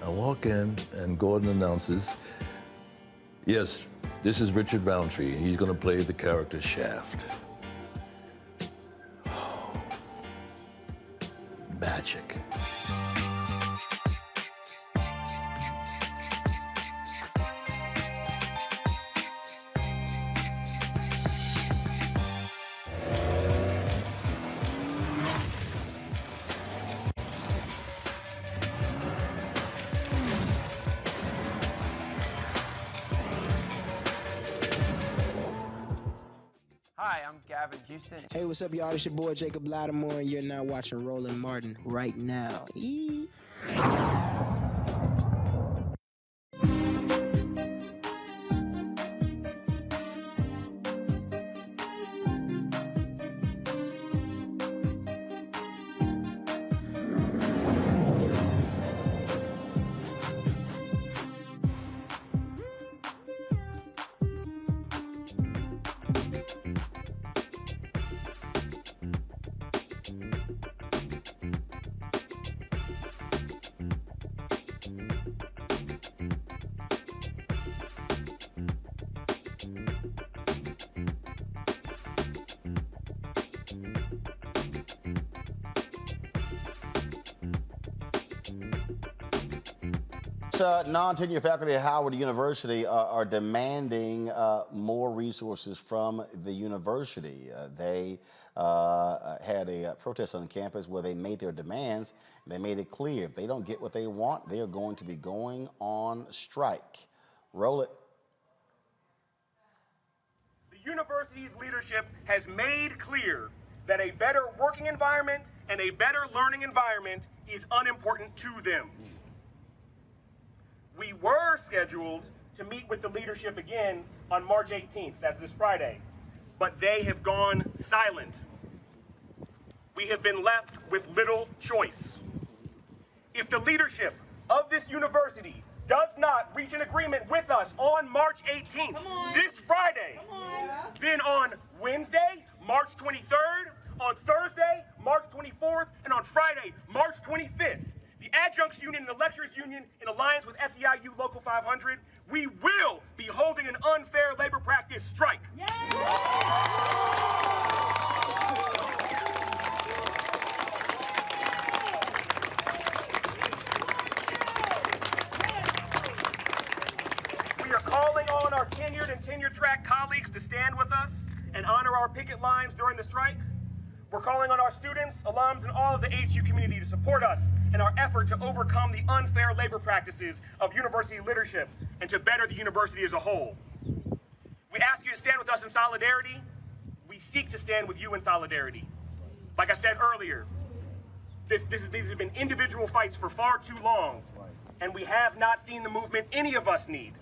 I walk in, and Gordon announces, yes, this is Richard Browntree, and he's gonna play the character Shaft. Magic. Hi, I'm Gavin Houston. Hey, what's up, y'all? It's your boy Jacob Lattimore, and you're now watching Roland Martin right now. Non-tenured faculty at Howard University are demanding more resources from the university. They had a protest on campus where they made their demands. They made it clear if they don't get what they want, they are going to be going on strike. Roll it. The university's leadership has made clear that a better working environment and a better learning environment is unimportant to them. We were scheduled to meet with the leadership again on March 18th, that's this Friday, but they have gone silent. We have been left with little choice. If the leadership of this university does not reach an agreement with us on March 18th, this Friday, then on Wednesday, March 23rd, on Thursday, March 24th, and on Friday, March 25th, the Adjuncts Union and the Lecturers Union, in alliance with SEIU Local 500, we will be holding an unfair labor practice strike. We are calling on our tenured and tenure-track colleagues to stand with us and honor our picket lines during the strike. We're calling on our students, alums, and all of the HU community to support us in our effort to overcome the unfair labor practices of university leadership and to better the university as a whole. We ask you to stand with us in solidarity. We seek to stand with you in solidarity. Like I said earlier, these have been individual fights for far too long, and we have not seen the movement any of us need.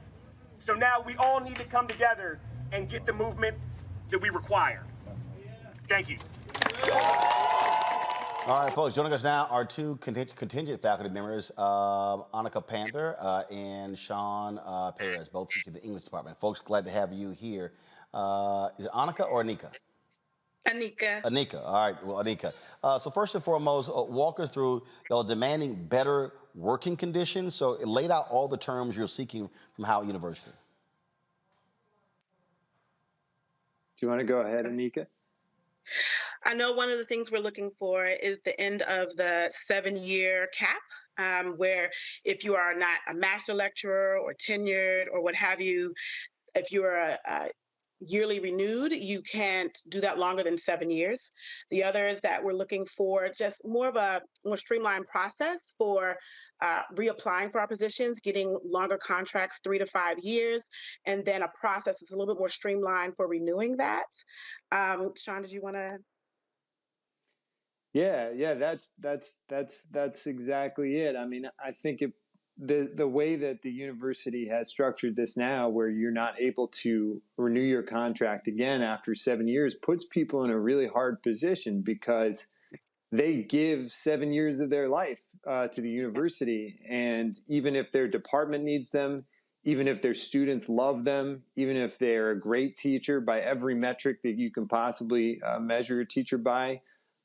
So now we all need to come together and get the movement that we require. Thank you. All right, folks, joining us now are two contingent faculty members, Annika Panther and Sean Perez, both teach the English department. Folks, glad to have you here. Is it Annika or Anika? Anika. Anika, all right, well, Anika. So first and foremost, walk us through, y'all demanding better working conditions. So it laid out all the terms you're seeking from Howard University. Do you want to go ahead, Anika? I know one of the things we're looking for is the end of the 7-year cap, where if you are not a master lecturer or tenured or what have you, if you are a yearly renewed, you can't do that longer than 7 years. The other is that we're looking for just more of a more streamlined process for reapplying for our positions, getting longer contracts, 3 to 5 years, and then a process that's a little bit more streamlined for renewing that. Sean, did you want to? Yeah, that's exactly it. I mean, I think the way that the university has structured this now, where you're not able to renew your contract again after 7 years, puts people in a really hard position because they give 7 years of their life to the university. And even if their department needs them, even if their students love them, even if they're a great teacher by every metric that you can possibly measure a teacher by,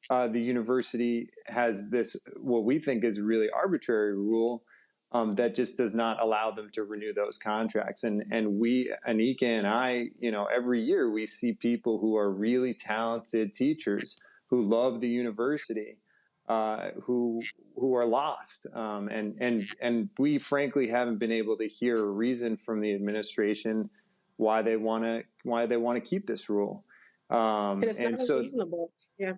the university has this, what we think is a really arbitrary rule that just does not allow them to renew those contracts. And we, Anika and I, every year we see people who are really talented teachers who love the university, who are lost. And we frankly haven't been able to hear a reason from the administration why they want to keep this rule. And it's not unreasonable. Yeah.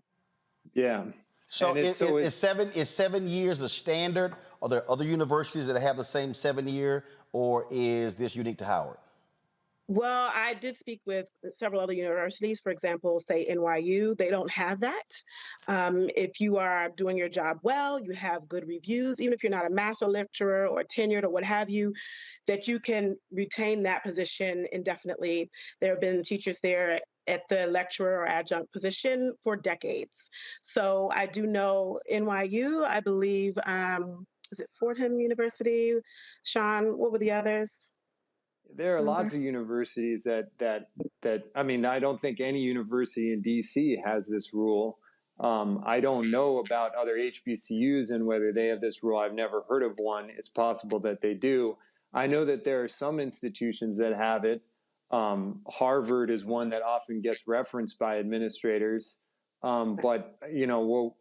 Yeah. So is 7 years a standard? Are there other universities that have the same 7-year, or is this unique to Howard? Well, I did speak with several other universities, for example, say NYU, they don't have that. If you are doing your job well, you have good reviews, even if you're not a master lecturer or tenured or what have you, that you can retain that position indefinitely. There have been teachers there at the lecturer or adjunct position for decades. So I do know NYU, I believe, is it Fordham University? Sean, what were the others? There are lots of universities that I mean, I don't think any university in DC has this rule. I don't know about other HBCUs and whether they have this rule. I've never heard of one. It's possible that they do. I know that there are some institutions that have it. Harvard is one that often gets referenced by administrators. But,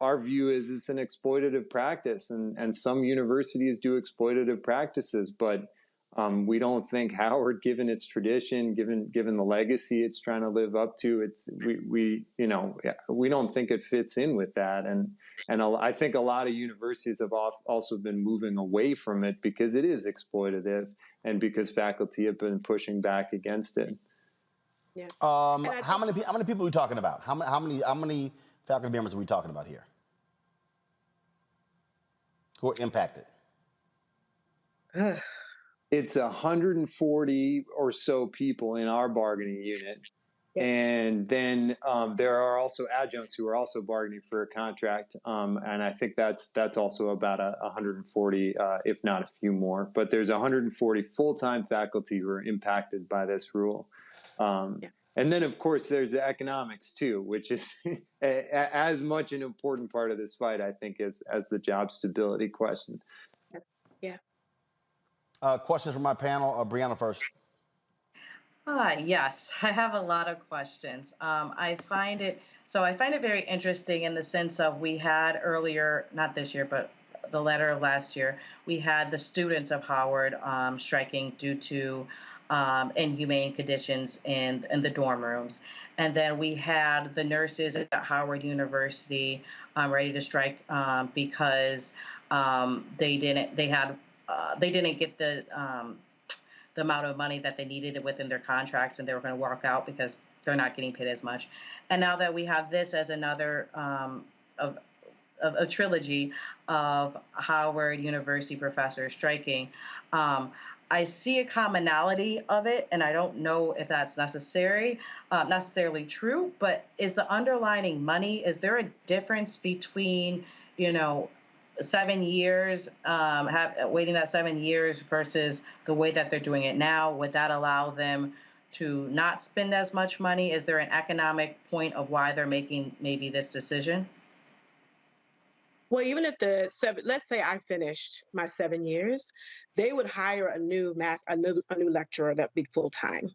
our view is it's an exploitative practice, and some universities do exploitative practices, but we don't think Howard, given its tradition, given the legacy it's trying to live up to, we don't think it fits in with that. And I think a lot of universities have also been moving away from it because it is exploitative and because faculty have been pushing back against it. Yeah. How many people are we talking about? How many faculty members are we talking about here who are impacted? It's 140 or so people in our bargaining unit. Yeah. And then there are also adjuncts who are also bargaining for a contract. And I think that's also about 140, if not a few more. But there's 140 full-time faculty who are impacted by this rule. And then, of course, there's the economics, too, which is as much an important part of this fight, I think, as the job stability question. Yeah. Questions from my panel. Breonna first. Yes, I have a lot of questions. I find it very interesting in the sense of we had earlier, not this year, but the letter of last year, we had the students of Howard striking due to inhumane conditions in the dorm rooms. And then we had the nurses at Howard University ready to strike because they didn't get the amount of money that they needed within their contracts, and they were going to walk out because they're not getting paid as much. And now that we have this as another of a trilogy of Howard University professors striking, I see a commonality of it, and I don't know if that's necessarily true, but is the underlining money, is there a difference between, 7 years, waiting that 7 years versus the way that they're doing it now? Would that allow them to not spend as much money? Is there an economic point of why they're making maybe this decision? Well, even if let's say I finished my 7 years, they would hire a new lecturer that'd be full time.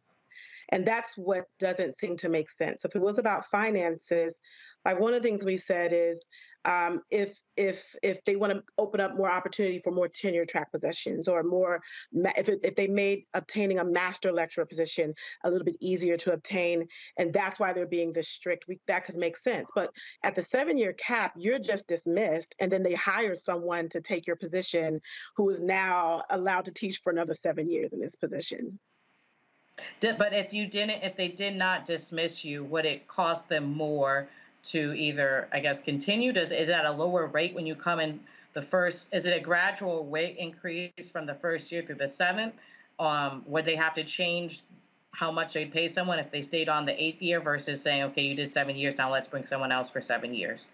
And that's what doesn't seem to make sense. If it was about finances, like one of the things we said is if they want to open up more opportunity for more tenure track positions, or more, if they made obtaining a master lecturer position a little bit easier to obtain, and that's why they're being this strict, that could make sense. But at the 7-year cap, you're just dismissed, and then they hire someone to take your position who is now allowed to teach for another 7 years in this position. But if they did not dismiss you, would it cost them more to either, I guess, continue? Is it at a lower rate when you come in the first? Is it a gradual rate increase from the first year through the 7th? Would they have to change how much they'd pay someone if they stayed on the 8th year versus saying, okay, you did 7 years, now let's bring someone else for 7 years?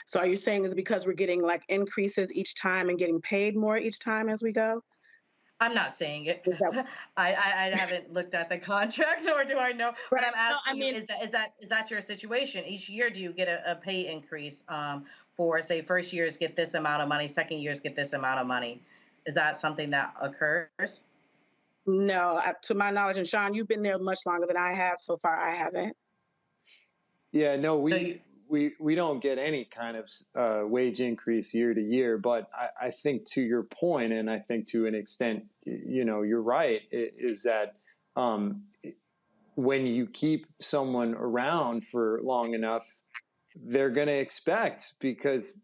So are you saying it's because we're getting like increases each time and getting paid more each time as we go? I'm not saying it. I haven't looked at the contract, nor do I know. But I'm asking you, is that your situation? Each year, do you get a pay increase for, say, first years get this amount of money, second years get this amount of money? Is that something that occurs? No, to my knowledge, and Sean, you've been there much longer than I have. So far, I haven't. Yeah, no, we don't get any kind of wage increase year to year, but I think to your point, and I think to an extent, you're right, is that when you keep someone around for long enough, they're going to expect, because,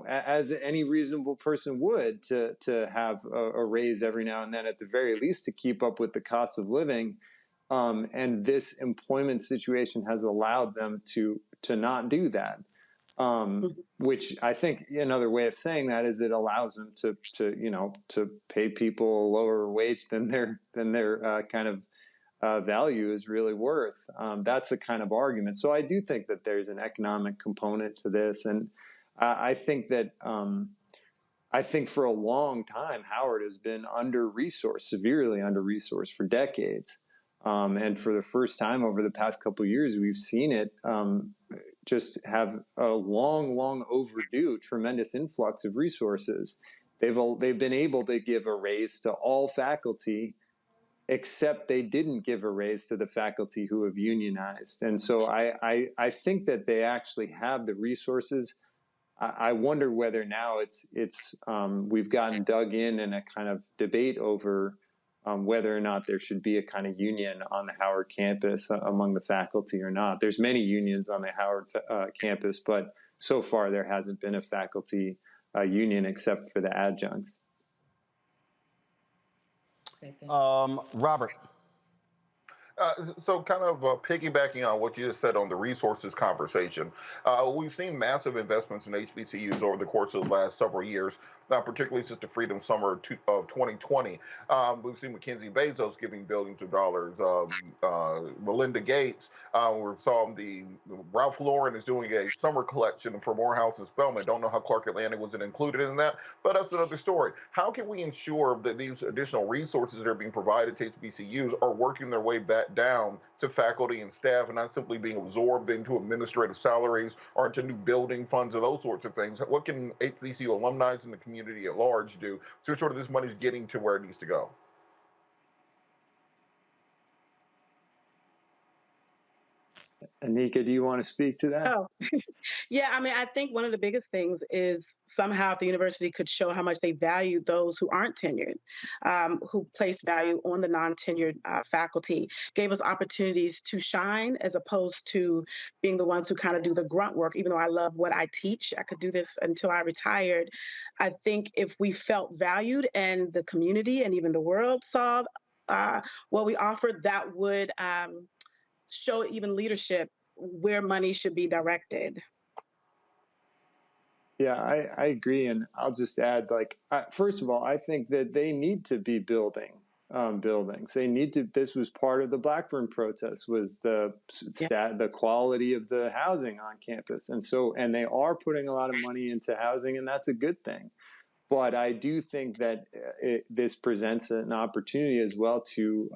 as any reasonable person would, to have a raise every now and then, at the very least, to keep up with the cost of living. And this employment situation has allowed them to not do that, which I think another way of saying that is it allows them to pay people a lower wage than their kind of value is really worth. That's a kind of argument. So I do think that there's an economic component to this, and I think that for a long time Howard has been under-resourced, severely under-resourced for decades. And for the first time over the past couple of years, we've seen it just have a long overdue tremendous influx of resources. They've been able to give a raise to all faculty except they didn't give a raise to the faculty who have unionized. And so I think that they actually have the resources. I wonder whether now we've gotten dug in a kind of debate over whether or not there should be a kind of union on the Howard campus among the faculty or not. There's many unions on the Howard campus, but so far there hasn't been a faculty union except for the adjuncts. Robert. So kind of piggybacking on what you just said on the resources conversation, we've seen massive investments in HBCUs over the course of the last several years, particularly since the Freedom Summer of 2020. We've seen Mackenzie Bezos giving billions of dollars, Melinda Gates. We saw Ralph Lauren is doing a summer collection for Morehouse and Spelman. Don't know how Clarke Atlanta wasn't included in that, but that's another story. How can we ensure that these additional resources that are being provided to HBCUs are working their way back down to faculty and staff and not simply being absorbed into administrative salaries or into new building funds and those sorts of things? What can HBCU alumni and the community at large do to ensure that this money is getting to where it needs to go? Anika, do you want to speak to that? Oh, yeah. I mean, I think one of the biggest things is somehow if the university could show how much they value those who aren't tenured, who place value on the non-tenured faculty, gave us opportunities to shine as opposed to being the ones who kind of do the grunt work. Even though I love what I teach, I could do this until I retired. I think if we felt valued and the community and even the world saw what we offered, that would show even leadership where money should be directed. Yeah, I agree. And I'll just add, first of all, I think that they need to be building buildings. They need to, this was part of the Blackburn protest, was the quality of the housing on campus. And they are putting a lot of money into housing, and that's a good thing. But I do think that this presents an opportunity as well to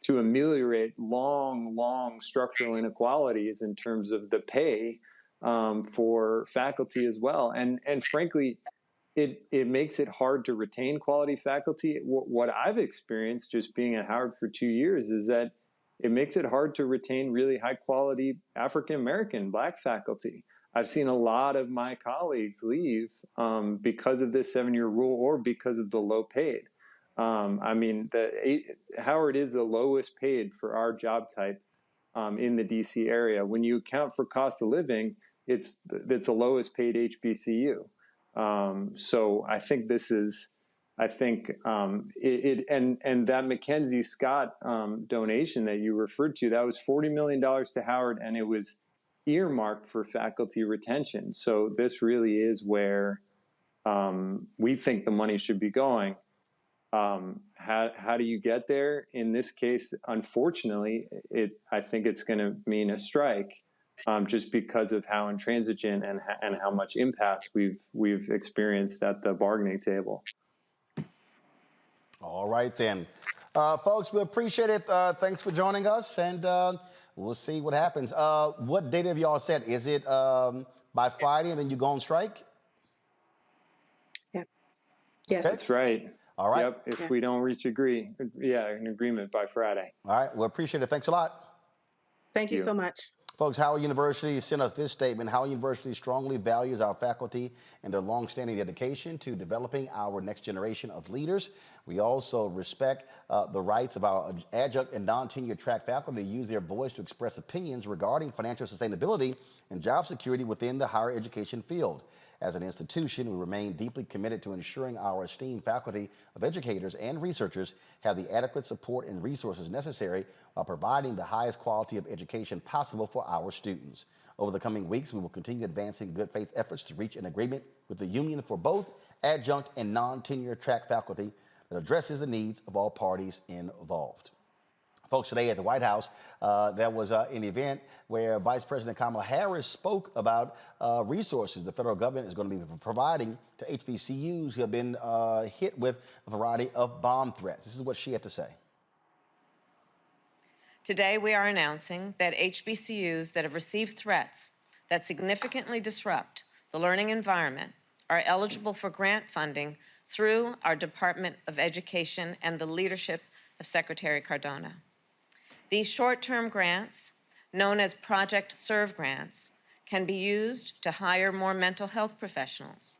ameliorate long structural inequalities in terms of the pay for faculty as well. And frankly, it makes it hard to retain quality faculty. What I've experienced just being at Howard for 2 years is that it makes it hard to retain really high quality African-American Black faculty. I've seen a lot of my colleagues leave because of this 7-year rule or because of the low paid. I mean, Howard is the lowest paid for our job type in the DC area. When you account for cost of living, it's the lowest paid HBCU. So I think this is, and that Mackenzie Scott donation that you referred to, that was $40 million to Howard, and it was earmarked for faculty retention. So this really is where we think the money should be going. How do you get there? In this case, unfortunately, I think it's going to mean a strike, just because of how intransigent and how much impasse we've experienced at the bargaining table. All right then, folks, we appreciate it. Thanks for joining us, and we'll see what happens. What date have y'all set? Is it by Friday and then you go on strike? Yeah. Yes, that's right. All right. Yep. If we don't reach an agreement by Friday. All right. Well, appreciate it. Thanks a lot. Thank you so much. Folks, Howard University sent us this statement. Howard University strongly values our faculty and their longstanding dedication to developing our next generation of leaders. We also respect the rights of our adjunct and non-tenured track faculty to use their voice to express opinions regarding financial sustainability and job security within the higher education field. As an institution, we remain deeply committed to ensuring our esteemed faculty of educators and researchers have the adequate support and resources necessary while providing the highest quality of education possible for our students. Over the coming weeks, we will continue advancing good faith efforts to reach an agreement with the union for both adjunct and non-tenured track faculty that addresses the needs of all parties involved. Folks, today at the White House, there was an event where Vice President Kamala Harris spoke about resources the federal government is going to be providing to HBCUs who have been hit with a variety of bomb threats. This is what she had to say. Today, we are announcing that HBCUs that have received threats that significantly disrupt the learning environment are eligible for grant funding through our Department of Education and the Leadership of Secretary Cardona. These short-term grants, known as Project Serve grants, can be used to hire more mental health professionals,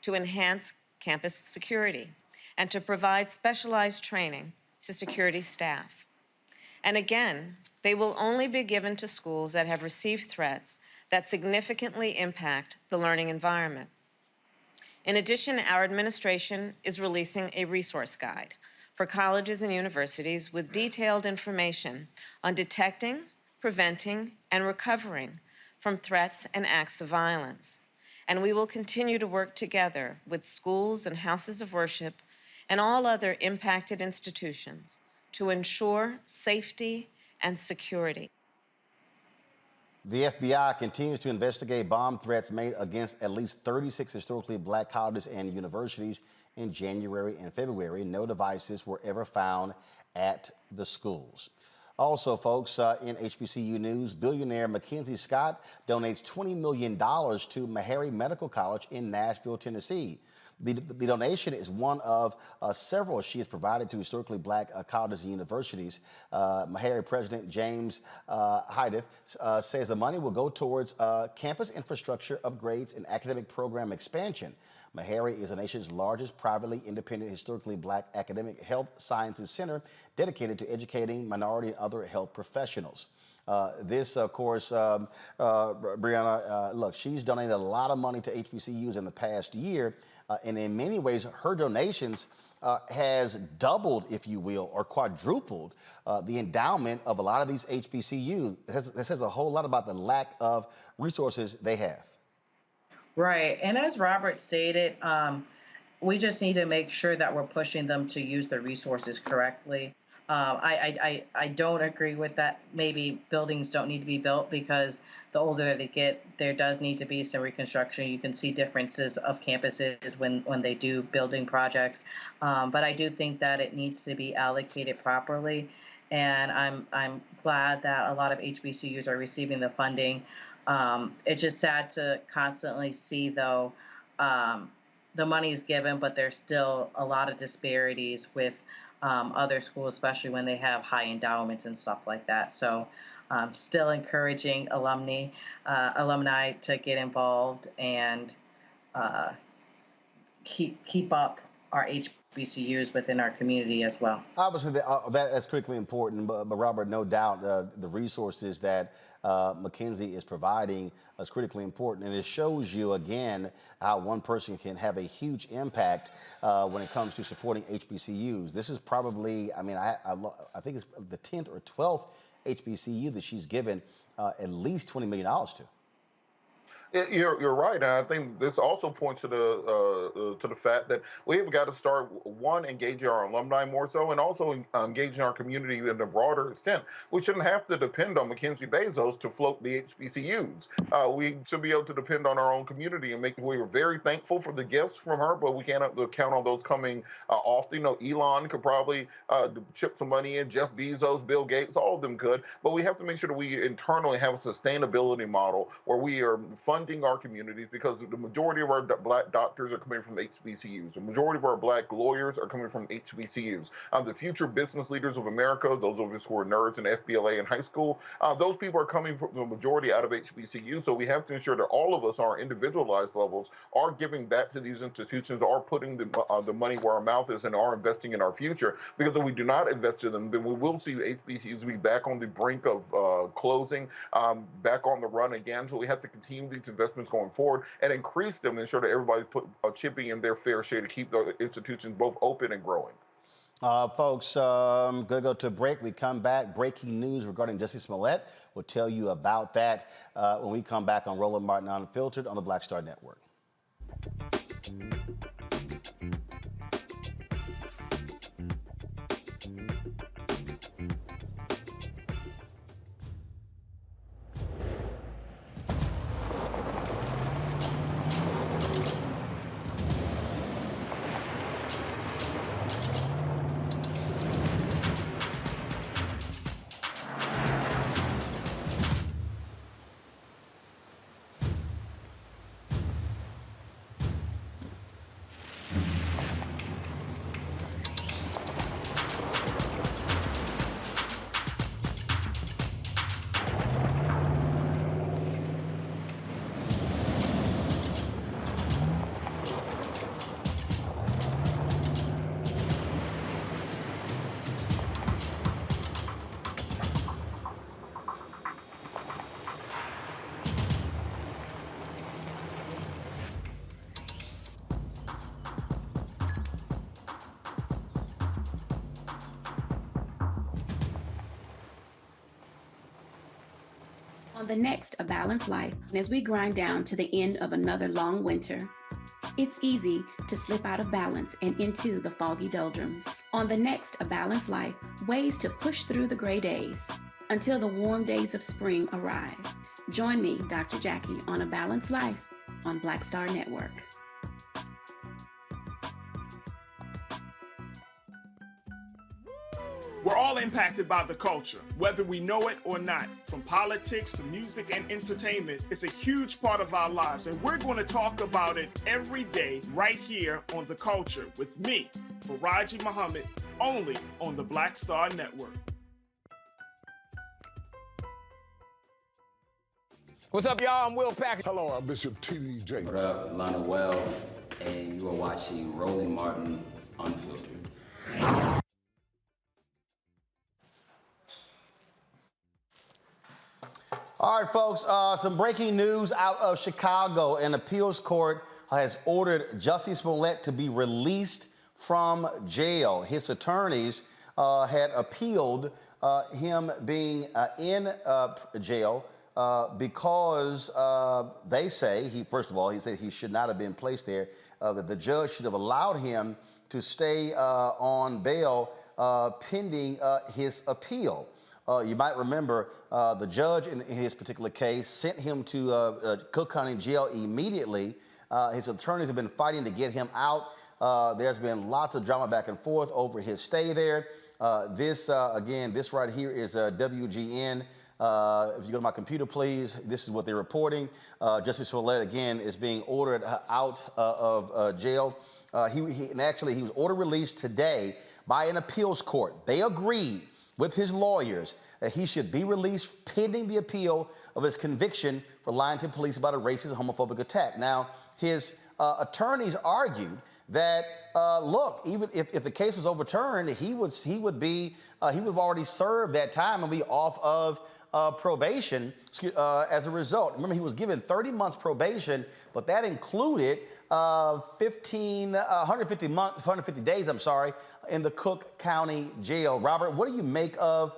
to enhance campus security, and to provide specialized training to security staff. And again, they will only be given to schools that have received threats that significantly impact the learning environment. In addition, our administration is releasing a resource guide for colleges and universities with detailed information on detecting, preventing, and recovering from threats and acts of violence. And we will continue to work together with schools and houses of worship and all other impacted institutions to ensure safety and security. The FBI continues to investigate bomb threats made against at least 36 historically black colleges and universities in January and February. No devices were ever found at the schools. Also, folks, in HBCU news, billionaire Mackenzie Scott donates $20 million to Meharry Medical College in Nashville, Tennessee. The donation is one of several she has provided to historically black colleges and universities. Meharry President James Hydeth says the money will go towards campus infrastructure upgrades and academic program expansion. Meharry is the nation's largest privately independent historically black academic health sciences center dedicated to educating minority and other health professionals. This, of course, Breonna, look, she's donated a lot of money to HBCUs in the past year, and in many ways, her donations has doubled, if you will, or quadrupled the endowment of a lot of these HBCUs. This says a whole lot about the lack of resources they have. Right. And as Robert stated, we just need to make sure that we're pushing them to use the resources correctly. I don't agree with that. Maybe buildings don't need to be built, because the older they get, there does need to be some reconstruction. You can see differences of campuses when they do building projects. But I do think that it needs to be allocated properly. And I'm glad that a lot of HBCUs are receiving the funding. It's just sad to constantly see, though, the money's given, but there's still a lot of disparities with other schools, especially when they have high endowments and stuff like that. So still encouraging alumni to get involved and keep up our HBCUs within our community as well. Obviously, that's critically important, but Robert, no doubt the resources that Mackenzie is providing is critically important, and it shows you again how one person can have a huge impact when it comes to supporting HBCUs. This is probably, I mean, I think it's the 10th or 12th HBCU that she's given at least $20 million to. You're right, and I think this also points to the fact that we have got to start, one, engaging our alumni more so, and also engaging our community in a broader extent. We shouldn't have to depend on Mackenzie Bezos to float the HBCUs. We should be able to depend on our own community and we were very thankful for the gifts from her, but we can't count on those coming often. You know, Elon could probably chip some money in, Jeff Bezos, Bill Gates, all of them could, but we have to make sure that we internally have a sustainability model where we are funding our communities, because the majority of our black doctors are coming from HBCUs. The majority of our black lawyers are coming from HBCUs. The future business leaders of America, those of us who are nerds in FBLA in high school, those people are coming from the majority out of HBCUs. So we have to ensure that all of us, on our individualized levels, are giving back to these institutions, are putting the money where our mouth is, and are investing in our future. Because if we do not invest in them, then we will see HBCUs be back on the brink of closing, back on the run again. So we have to continue these investments going forward and increase them, and ensure that everybody chipping in their fair share to keep the institutions both open and growing. Folks, going to go to a break. We come back. Breaking news regarding Jussie Smollett. We'll tell you about that when we come back on Roland Martin Unfiltered on the Black Star Network. On the next A Balanced Life, as we grind down to the end of another long winter, it's easy to slip out of balance and into the foggy doldrums. On the next A Balanced Life, ways to push through the gray days until the warm days of spring arrive. Join me, Dr. Jackie, on A Balanced Life on Black Star Network. We're all impacted by the culture, whether we know it or not. From politics to music and entertainment, it's a huge part of our lives, and we're going to talk about it every day right here on The Culture with me, Faraji Muhammad, only on the Black Star Network. What's up, y'all? I'm Will Packer. Hello, I'm Bishop TDJ. What up, Lana Well, and you are watching Roland Martin Unfiltered. All right, folks, some breaking news out of Chicago. An appeals court has ordered Jussie Smollett to be released from jail. His attorneys had appealed him being in jail because they say, first of all, he said he should not have been placed there, that the judge should have allowed him to stay on bail pending his appeal. You might remember the judge in his particular case sent him to Cook County Jail immediately. His attorneys have been fighting to get him out. There's been lots of drama back and forth over his stay there. This right here is WGN. If you go to my computer, please, this is what they're reporting. Jussie Smollett, again, is being ordered out of jail. He was ordered released today by an appeals court. They agreed with his lawyers that he should be released pending the appeal of his conviction for lying to police about a racist and homophobic attack. Now, his attorneys argued that, look, even if the case was overturned, he would have already served that time and be off of probation as a result. Remember, he was given 30 months probation, but that included 150 days, in the Cook County Jail. Robert, what do you make of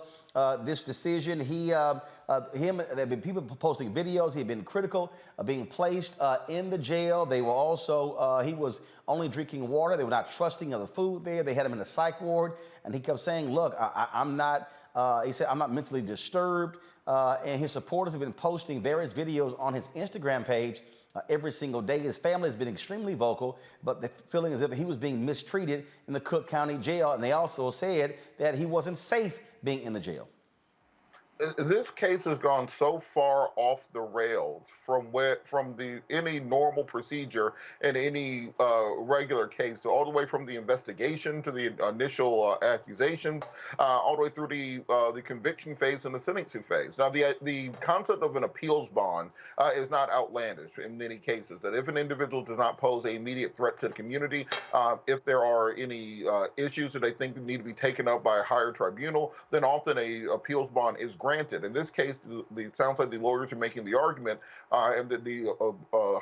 this decision? There have been people posting videos. He had been critical of being placed in the jail. They were also, he was only drinking water. They were not trusting of the food there. They had him in a psych ward, and he kept saying, look, I'm not, he said, I'm not mentally disturbed. And his supporters have been posting various videos on his Instagram page every single day. His family has been extremely vocal, but they're feeling as if he was being mistreated in the Cook County Jail. And they also said that he wasn't safe being in the jail. This case has gone so far off the rails from any normal procedure in any regular case, so all the way from the investigation to the initial accusations, all the way through the conviction phase and the sentencing phase. Now, the concept of an appeals bond is not outlandish in many cases. That if an individual does not pose an immediate threat to the community, if there are any issues that they think need to be taken up by a higher tribunal, then often a appeals bond is granted. In this case, it sounds like the lawyers are making the argument, and that the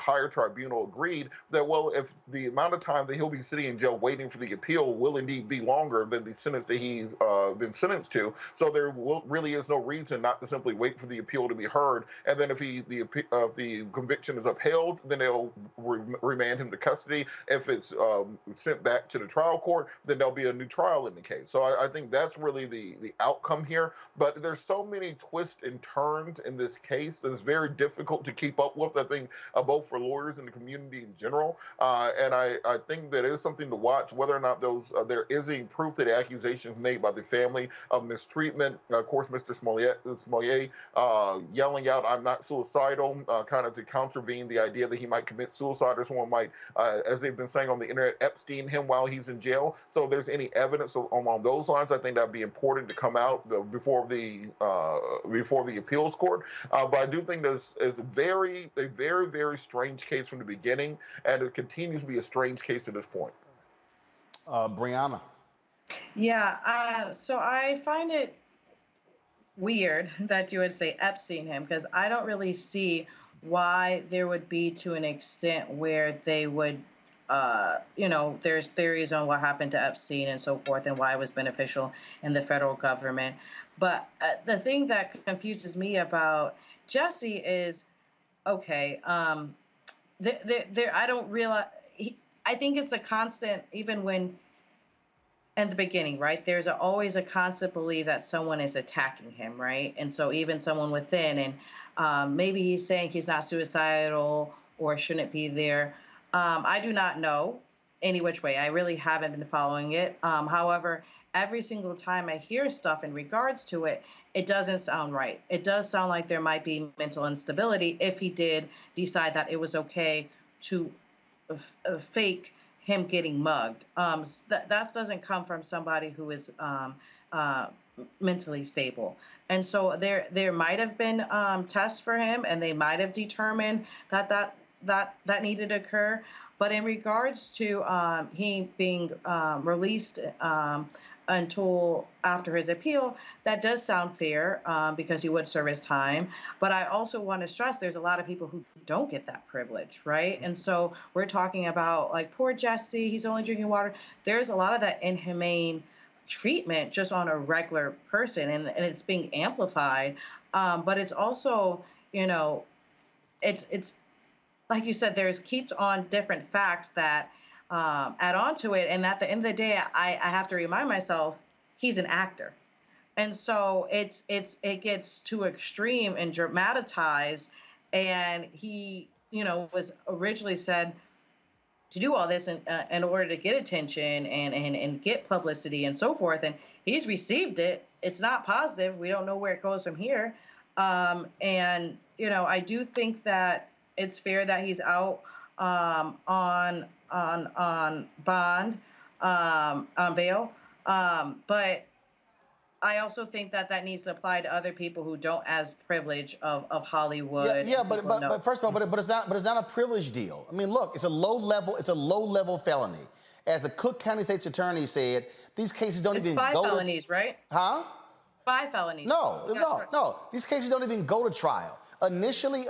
higher tribunal agreed that, well, if the amount of time that he'll be sitting in jail waiting for the appeal will indeed be longer than the sentence that he's been sentenced to, so there really is no reason not to simply wait for the appeal to be heard. And then if the conviction is upheld, then they'll remand him to custody. If it's sent back to the trial court, then there'll be a new trial in the case. So I think that's really the outcome here. But there's so many twists and turns in this case that it's very difficult to keep up with, I think, both for lawyers and the community in general. And I think that is something to watch, whether or not there is any proof that the accusations made by the family of mistreatment. Of course, Mr. Smollett yelling out, "I'm not suicidal," kind of to contravene the idea that he might commit suicide, or someone might, as they've been saying on the internet, Epstein him while he's in jail. So if there's any evidence along those lines, I think that'd be important to come out before the appeals court. But I do think it's a very, very strange case from the beginning, and it continues to be a strange case to this point. Breonna. Yeah, so I find it weird that you would say Epstein him, because I don't really see why there would be to an extent where they would there's theories on what happened to Epstein and so forth and why it was beneficial in the federal government. But the thing that confuses me about Jesse is, okay, I don't realize, I think it's a constant, even when, in the beginning, right, there's always a constant belief that someone is attacking him, right? And so even someone within, and maybe he's saying he's not suicidal or shouldn't be there. I do not know any which way. I really haven't been following it. However, every single time I hear stuff in regards to it, it doesn't sound right. It does sound like there might be mental instability if he did decide that it was okay to fake him getting mugged. That doesn't come from somebody who is mentally stable. And so there might have been tests for him, and they might have determined that needed to occur. But in regards to he being released until after his appeal, that does sound fair because he would serve his time. But I also want to stress there's a lot of people who don't get that privilege, right? And so we're talking about, like, poor Jesse, he's only drinking water. There's a lot of that inhumane treatment just on a regular person, and it's being amplified. But it's also, it's like you said, there's keeps on different facts that add on to it. And at the end of the day, I have to remind myself he's an actor. And so it gets too extreme and dramatized. And he, was originally said to do all this in order to get attention and get publicity and so forth. And he's received it. It's not positive. We don't know where it goes from here. And, I do think that it's fair that he's out on bond, on bail. But I also think that needs to apply to other people who don't as privilege of Hollywood. Yeah, but first of all, but it's not a privilege deal. I mean, look, it's a low level felony. As the Cook County State's attorney said, these cases don't even go to... 5 felonies, right? Huh? 5 felonies. No. These cases don't even go to trial. Initially,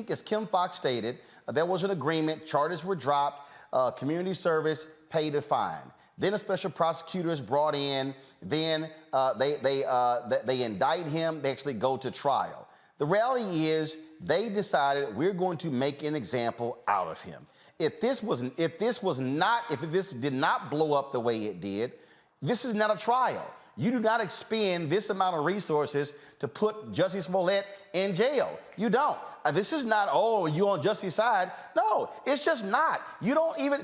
as Kim Foxx stated, there was an agreement, charges were dropped, community service paid a fine. Then a special prosecutor is brought in. Then they indict him. They actually go to trial. The reality is they decided we're going to make an example out of him. If this did not blow up the way it did, this is not a trial. You do not expend this amount of resources to put Jussie Smollett in jail. You don't. This is not, you on Jussie's side. No, it's just not. You don't even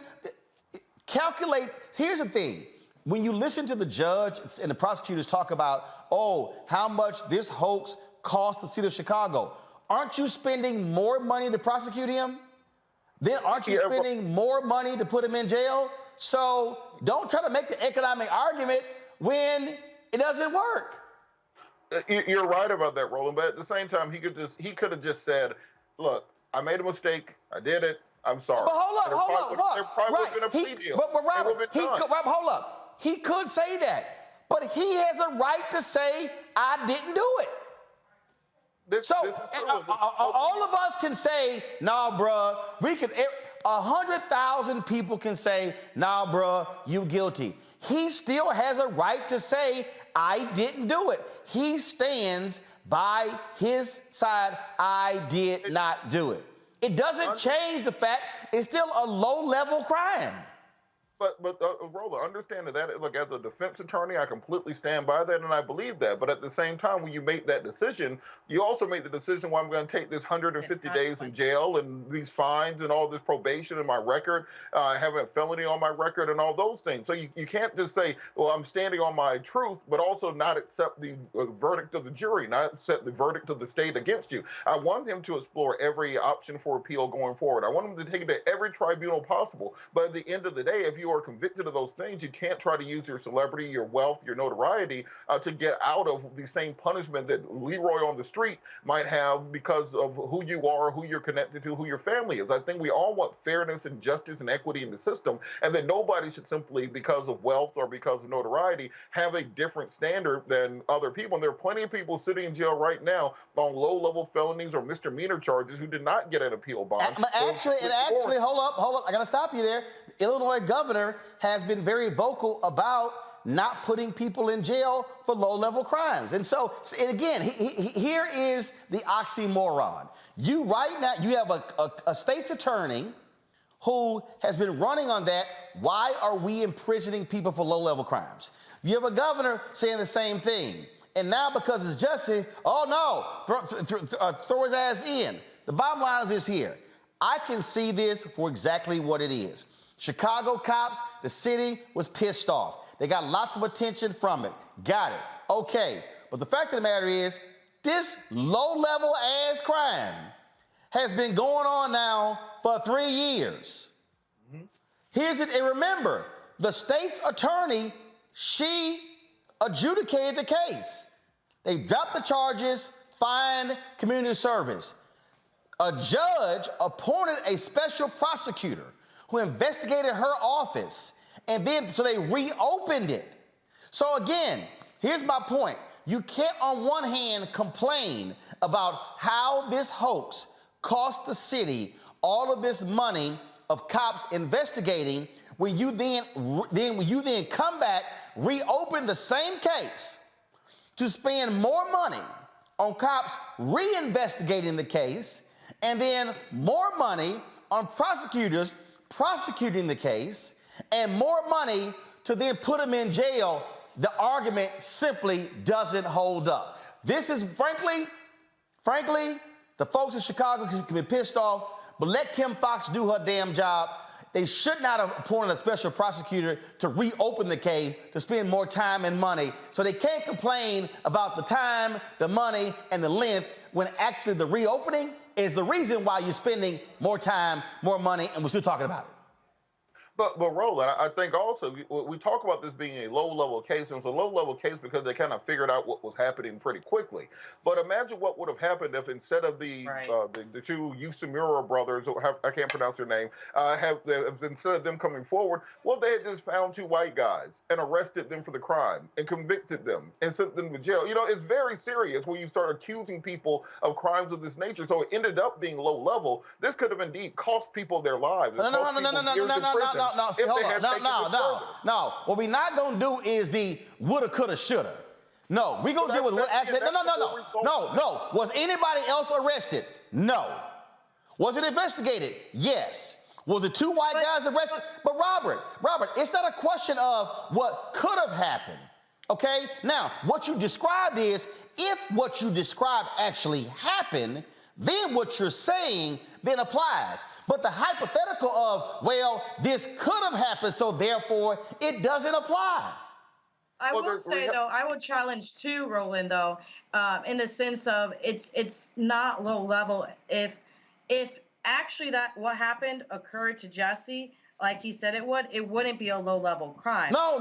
calculate. Here's the thing. When you listen to the judge and the prosecutors talk about, how much this hoax cost the city of Chicago, aren't you spending more money to prosecute him? Then aren't you spending more money to put him in jail? So don't try to make the economic argument when it doesn't work. You're right about that, Roland. But at the same time, he could have just said, "Look, I made a mistake. I did it. I'm sorry." But hold up. There probably would have been a plea deal. But Robert, hold up. He could say that, but he has a right to say, "I didn't do it." All of us can say, "Nah, bruh." 100,000 people can say, "Nah, bruh, you guilty." He still has a right to say, "I didn't do it." He stands by his side. I did not do it. It doesn't change the fact it's still a low-level crime. But Roland, understand that, look, as a defense attorney, I completely stand by that, and I believe that. But at the same time, when you make that decision, you also make the decision, well, I'm going to take this 150 days in jail and these fines and all this probation in my record, having a felony on my record and all those things. So you can't just say, well, I'm standing on my truth, but also not accept the verdict of the jury, not accept the verdict of the state against you. I want him to explore every option for appeal going forward. I want him to take it to every tribunal possible. But at the end of the day, if you you are convicted of those things, you can't try to use your celebrity, your wealth, your notoriety to get out of the same punishment that Leroy on the street might have because of who you are, who you're connected to, who your family is. I think we all want fairness and justice and equity in the system, and that nobody should simply, because of wealth or because of notoriety, have a different standard than other people. And there are plenty of people sitting in jail right now on low-level felonies or misdemeanor charges who did not get an appeal bond. Actually, hold up. I got to stop you there. The Illinois governor has been very vocal about not putting people in jail for low-level crimes. And so, and again, here is the oxymoron. You right now, you have a state's attorney who has been running on that. Why are we imprisoning people for low-level crimes? You have a governor saying the same thing. And now because it's justice, oh no, throw his ass in. The bottom line is this here. I can see this for exactly what it is. Chicago cops, the city was pissed off. They got lots of attention from it. Got it. Okay. But the fact of the matter is, this low-level ass crime has been going on now for 3 years. Here's it, and remember, the state's attorney, she adjudicated the case. They dropped the charges, fined community service. A judge appointed a special prosecutor who investigated her office, and then so they reopened it. So again, here's my point. You can't on one hand complain about how this hoax cost the city all of this money of cops investigating when you then come back, reopen the same case to spend more money on cops reinvestigating the case, and then more money on prosecutors prosecuting the case, and more money to then put them in jail. The argument simply doesn't hold up. This is, frankly, the folks in Chicago can be pissed off, but let Kim Foxx do her damn job. They should not have appointed a special prosecutor to reopen the case, to spend more time and money. So they can't complain about the time, the money, and the length when actually the reopening is the reason why you're spending more time, more money, and we're still talking about it. But Roland, I think also we talk about this being a low-level case, and it's a low-level case because they kind of figured out what was happening pretty quickly. But imagine what would have happened if instead of the two Yusumura brothers, I can't pronounce their name, instead of them coming forward, well, they had just found two white guys and arrested them for the crime and convicted them and sent them to jail. You know, it's very serious when you start accusing people of crimes of this nature. So it ended up being low-level. This could have indeed cost people their lives. No. What we're not going to do is the woulda, coulda, shoulda. No, we're going to deal with what actually. No. Was anybody else arrested? No. Was it investigated? Yes. Was it two white guys arrested? But Robert, it's not a question of what could have happened. Okay? Now, what you described is if what you described actually happened, then what you're saying then applies. But the hypothetical of, well, this could have happened, so therefore it doesn't apply. I will say, though, I would challenge too, Roland, though, in the sense of it's not low level. If actually that what happened occurred to Jesse, like he said it would, it wouldn't be a low level crime. No.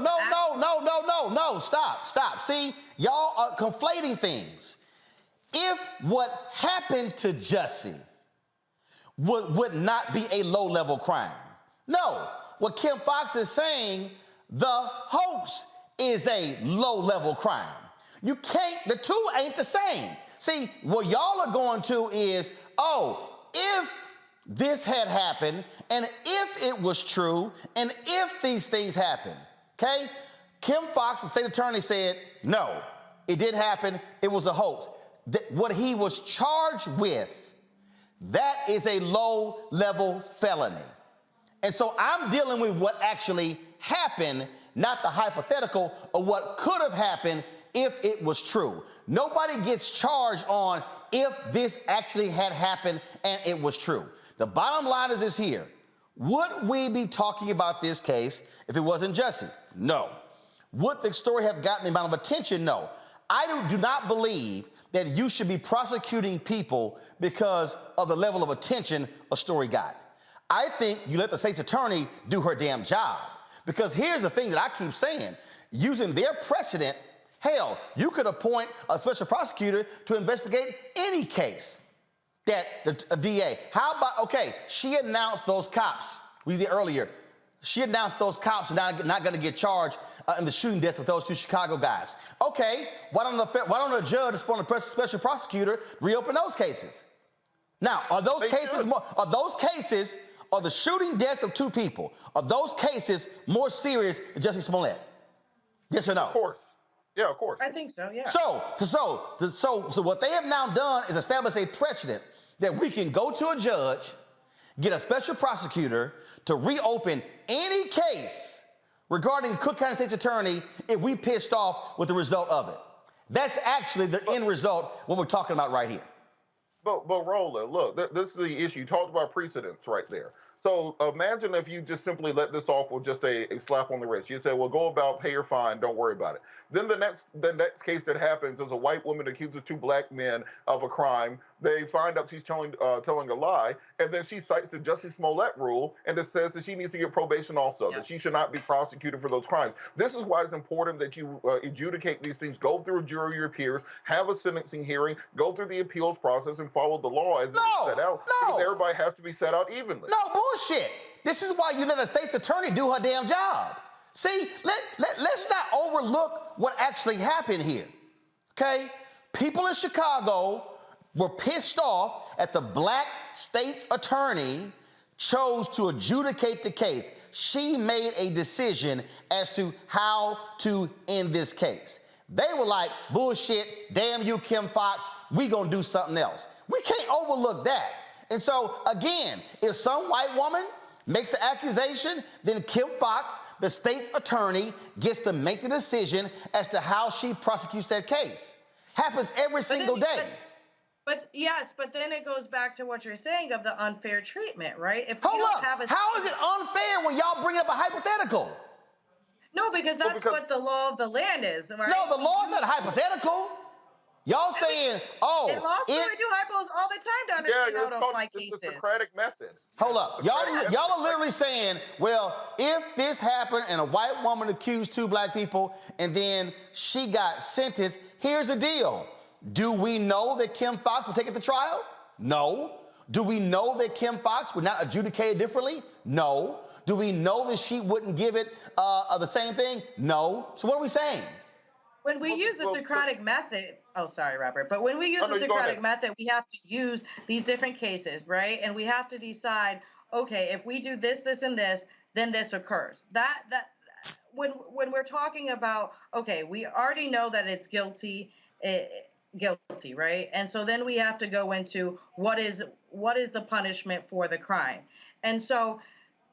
Stop. See, y'all are conflating things. If what happened to Jesse would not be a low-level crime. No, what Kim Foxx is saying, the hoax is a low-level crime. You can't, the two ain't the same. See, what y'all are going to is, oh, if this had happened, and if it was true, and if these things happened, okay? Kim Foxx, the state attorney, said, no, it did happen, it was a hoax. What he was charged with, that is a low-level felony. And so I'm dealing with what actually happened, not the hypothetical of what could have happened if it was true. Nobody gets charged on if this actually had happened and it was true. The bottom line is this here. Would we be talking about this case if it wasn't Jesse? No. Would the story have gotten the amount of attention? No. I do not believe that you should be prosecuting people because of the level of attention a story got. I think you let the state's attorney do her damn job, Because here's the thing that I keep saying, using their precedent, hell, you could appoint a special prosecutor to investigate any case that a DA. How about, okay, she announced those cops, we did earlier, she announced those cops are not going to get charged in the shooting deaths of those 2 Chicago guys. Okay, why don't the judge appoint a special prosecutor reopen those cases? Now, are the shooting deaths of 2 people, are those cases more serious than Jussie Smollett? Yes or no? Of course. Yeah, of course. I think so, yeah. So what they have now done is establish a precedent that we can go to a judge, get a special prosecutor to reopen any case regarding Cook County State's attorney if we pissed off with the result of it. That's actually the end result, what we're talking about right here. But Roland, look, this is the issue. You talked about precedents right there. So imagine if you just simply let this off with just a slap on the wrist. You say, well, go about, pay your fine, don't worry about it. Then the next case that happens is a white woman accuses 2 black men of a crime. They find out she's telling a lie, and then she cites the Jussie Smollett rule, and it says that she needs to get probation also, that she should not be prosecuted for those crimes. This is why it's important that you adjudicate these things, go through a jury of your peers, have a sentencing hearing, go through the appeals process, and follow the law as it is set out. Because everybody has to be set out evenly. No, bullshit. This is why you let a state's attorney do her damn job. See, let's not overlook what actually happened here, okay? People in Chicago were pissed off at the black state's attorney chose to adjudicate the case. She made a decision as to how to end this case. They were like, bullshit, damn you, Kim Foxx, we gonna do something else. We can't overlook that. And so, again, if some white woman makes the accusation, then Kim Foxx, the state's attorney, gets to make the decision as to how she prosecutes that case. Happens every single day. But then it goes back to what you're saying of the unfair treatment, right? Hold up, how is it unfair when y'all bring up a hypothetical? No, because that's what the law of the land is, right? No, the law is not hypotetical. Y'all saying, oh, in law school we do hypos all the time to understand how to apply cases. It's the Socratic method. Hold up, y'all are literally saying, well, if this happened and a white woman accused 2 black people and then she got sentenced, here's the deal. Do we know that Kim Foxx would take it to trial? No. Do we know that Kim Foxx would not adjudicate it differently? No. Do we know that she wouldn't give it the same thing? No. So what are we saying? When we use the Socratic method, oh, sorry, Robert, but when we use the Socratic method, we have to use these different cases, right? And we have to decide, okay, if we do this, this, and this, then this occurs. When we're talking about, okay, we already know that it's guilty, right? And so then we have to go into what is the punishment for the crime. And so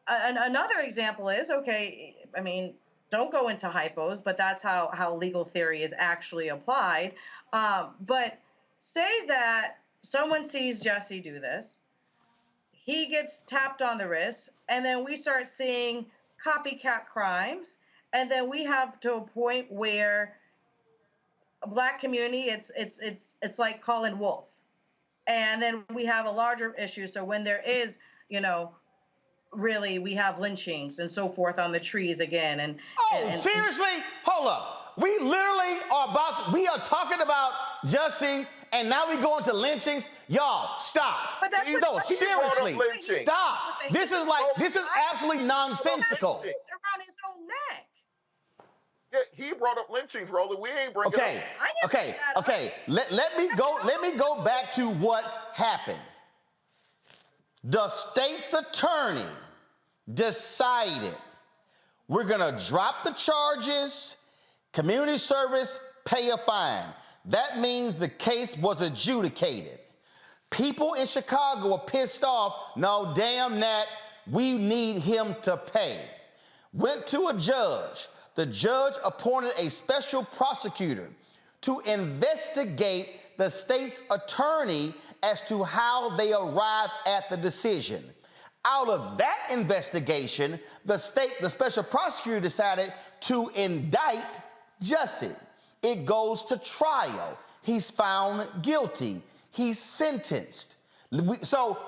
another example is, okay, I mean, don't go into hypos, but that's how legal theory is actually applied. But say that someone sees Jussie do this, he gets tapped on the wrist, and then we start seeing copycat crimes, and then we have to a point where a black community, it's like calling wolf. And then we have a larger issue. So when there is, really, we have lynchings and so forth on the trees again. And seriously? Hold up. We literally we are talking about Jussie, and now we go into lynchings. Y'all, stop. No, seriously, stop. This is absolutely nonsensical. Around his own neck. Yeah, he brought up lynchings, Roland. We ain't bringing it up. Okay. Let me go back to what happened. The state's attorney decided we're gonna drop the charges, community service, pay a fine. That means the case was adjudicated. People in Chicago are pissed off. No, damn that, we need him to pay. Went to a judge. The judge appointed a special prosecutor to investigate the state's attorney as to how they arrived at the decision. Out of that investigation, the special prosecutor decided to indict Jussie. It goes to trial. He's found guilty. He's sentenced. So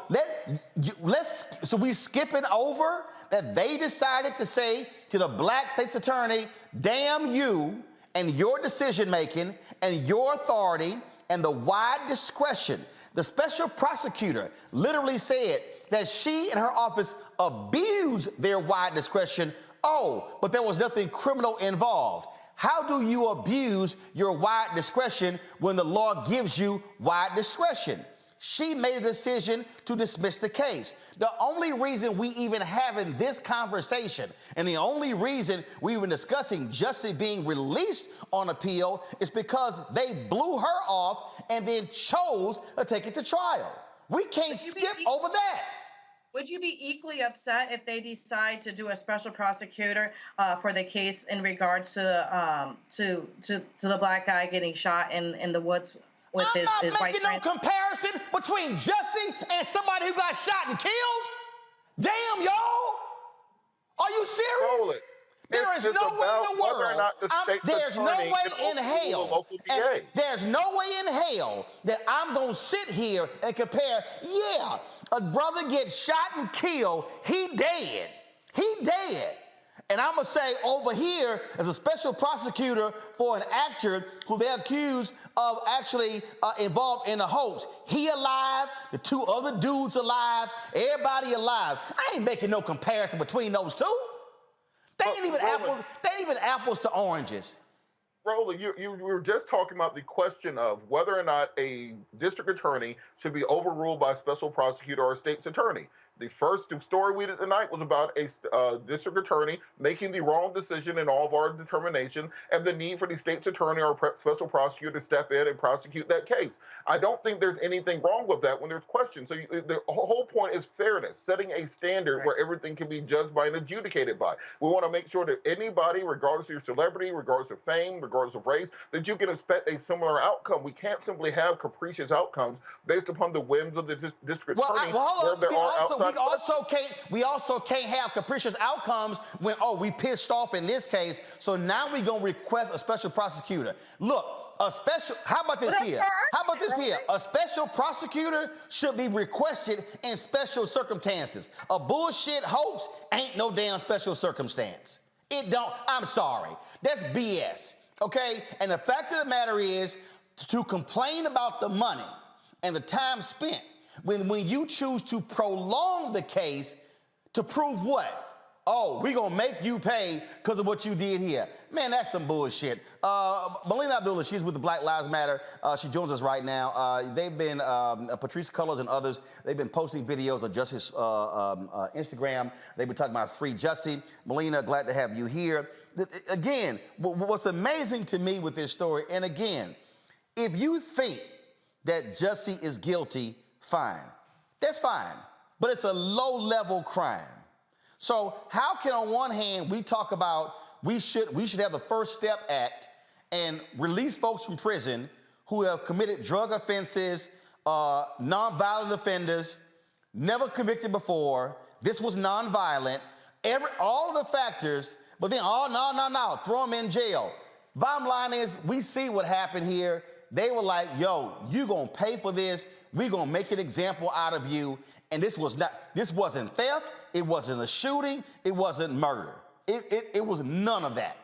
we skipping over that they decided to say to the black state's attorney, damn you and your decision making and your authority and the wide discretion. The special prosecutor literally said that she and her office abused their wide discretion. Oh, but there was nothing criminal involved. How do you abuse your wide discretion when the law gives you wide discretion? She made a decision to dismiss the case. The only reason we even having this conversation and the only reason we even discussing Jussie being released on appeal is because they blew her off and then chose to take it to trial. We can't skip over that. Would you be equally upset if they decide to do a special prosecutor for the case in regards to the black guy getting shot in the woods with his white friend? I'm not making no comparison between Jussie and somebody who got shot and killed. Damn, y'all. Are you serious? There is no way in the world. There's no way in hell. There's no way in hell that I'm going to sit here and compare. Yeah, a brother gets shot and killed. He dead. He dead. And I'm going to say over here, as a special prosecutor for an actor who they're accused of actually involved in a hoax. He alive, the two other dudes alive, everybody alive. I ain't making no comparison between those two. They ain't even apples to oranges. Roland, you were just talking about the question of whether or not a district attorney should be overruled by a special prosecutor or a state's attorney. The first story we did tonight was about a district attorney making the wrong decision in all of our determination and the need for the state's attorney or special prosecutor to step in and prosecute that case. I don't think there's anything wrong with that when there's questions. So the whole point is fairness, setting a standard where everything can be judged by and adjudicated by. We want to make sure that anybody, regardless of your celebrity, regardless of fame, regardless of race, that you can expect a similar outcome. We can't simply have capricious outcomes based upon the whims of the district attorney where there are outside. We also can't have capricious outcomes when, we pissed off in this case, so now we're going to request a special prosecutor. Look, how about this here? How about this here? A special prosecutor should be requested in special circumstances. A bullshit hoax ain't no damn special circumstance. I'm sorry. That's BS, okay? And the fact of the matter is, to complain about the money and the time spent, when you choose to prolong the case to prove what? Oh, we're going to make you pay because of what you did here. Man, that's some bullshit. Melina Abdullah, she's with the Black Lives Matter. She joins us right now. They've been, Patrice Cullors and others, they've been posting videos on Justice Instagram. They've been talking about free Jussie. Melina, glad to have you here. Again, what's amazing to me with this story, and again, if you think that Jussie is guilty, fine. That's fine. But it's a low-level crime. So how can, on one hand, we talk about we should have the First Step Act and release folks from prison who have committed drug offenses, nonviolent offenders, never convicted before, this was nonviolent, all of the factors, but then, no, throw them in jail. Bottom line is, we see what happened here. They were like, yo, you gonna pay for this. We're gonna make an example out of you. And this wasn't theft. It wasn't a shooting. It wasn't murder. It was none of that.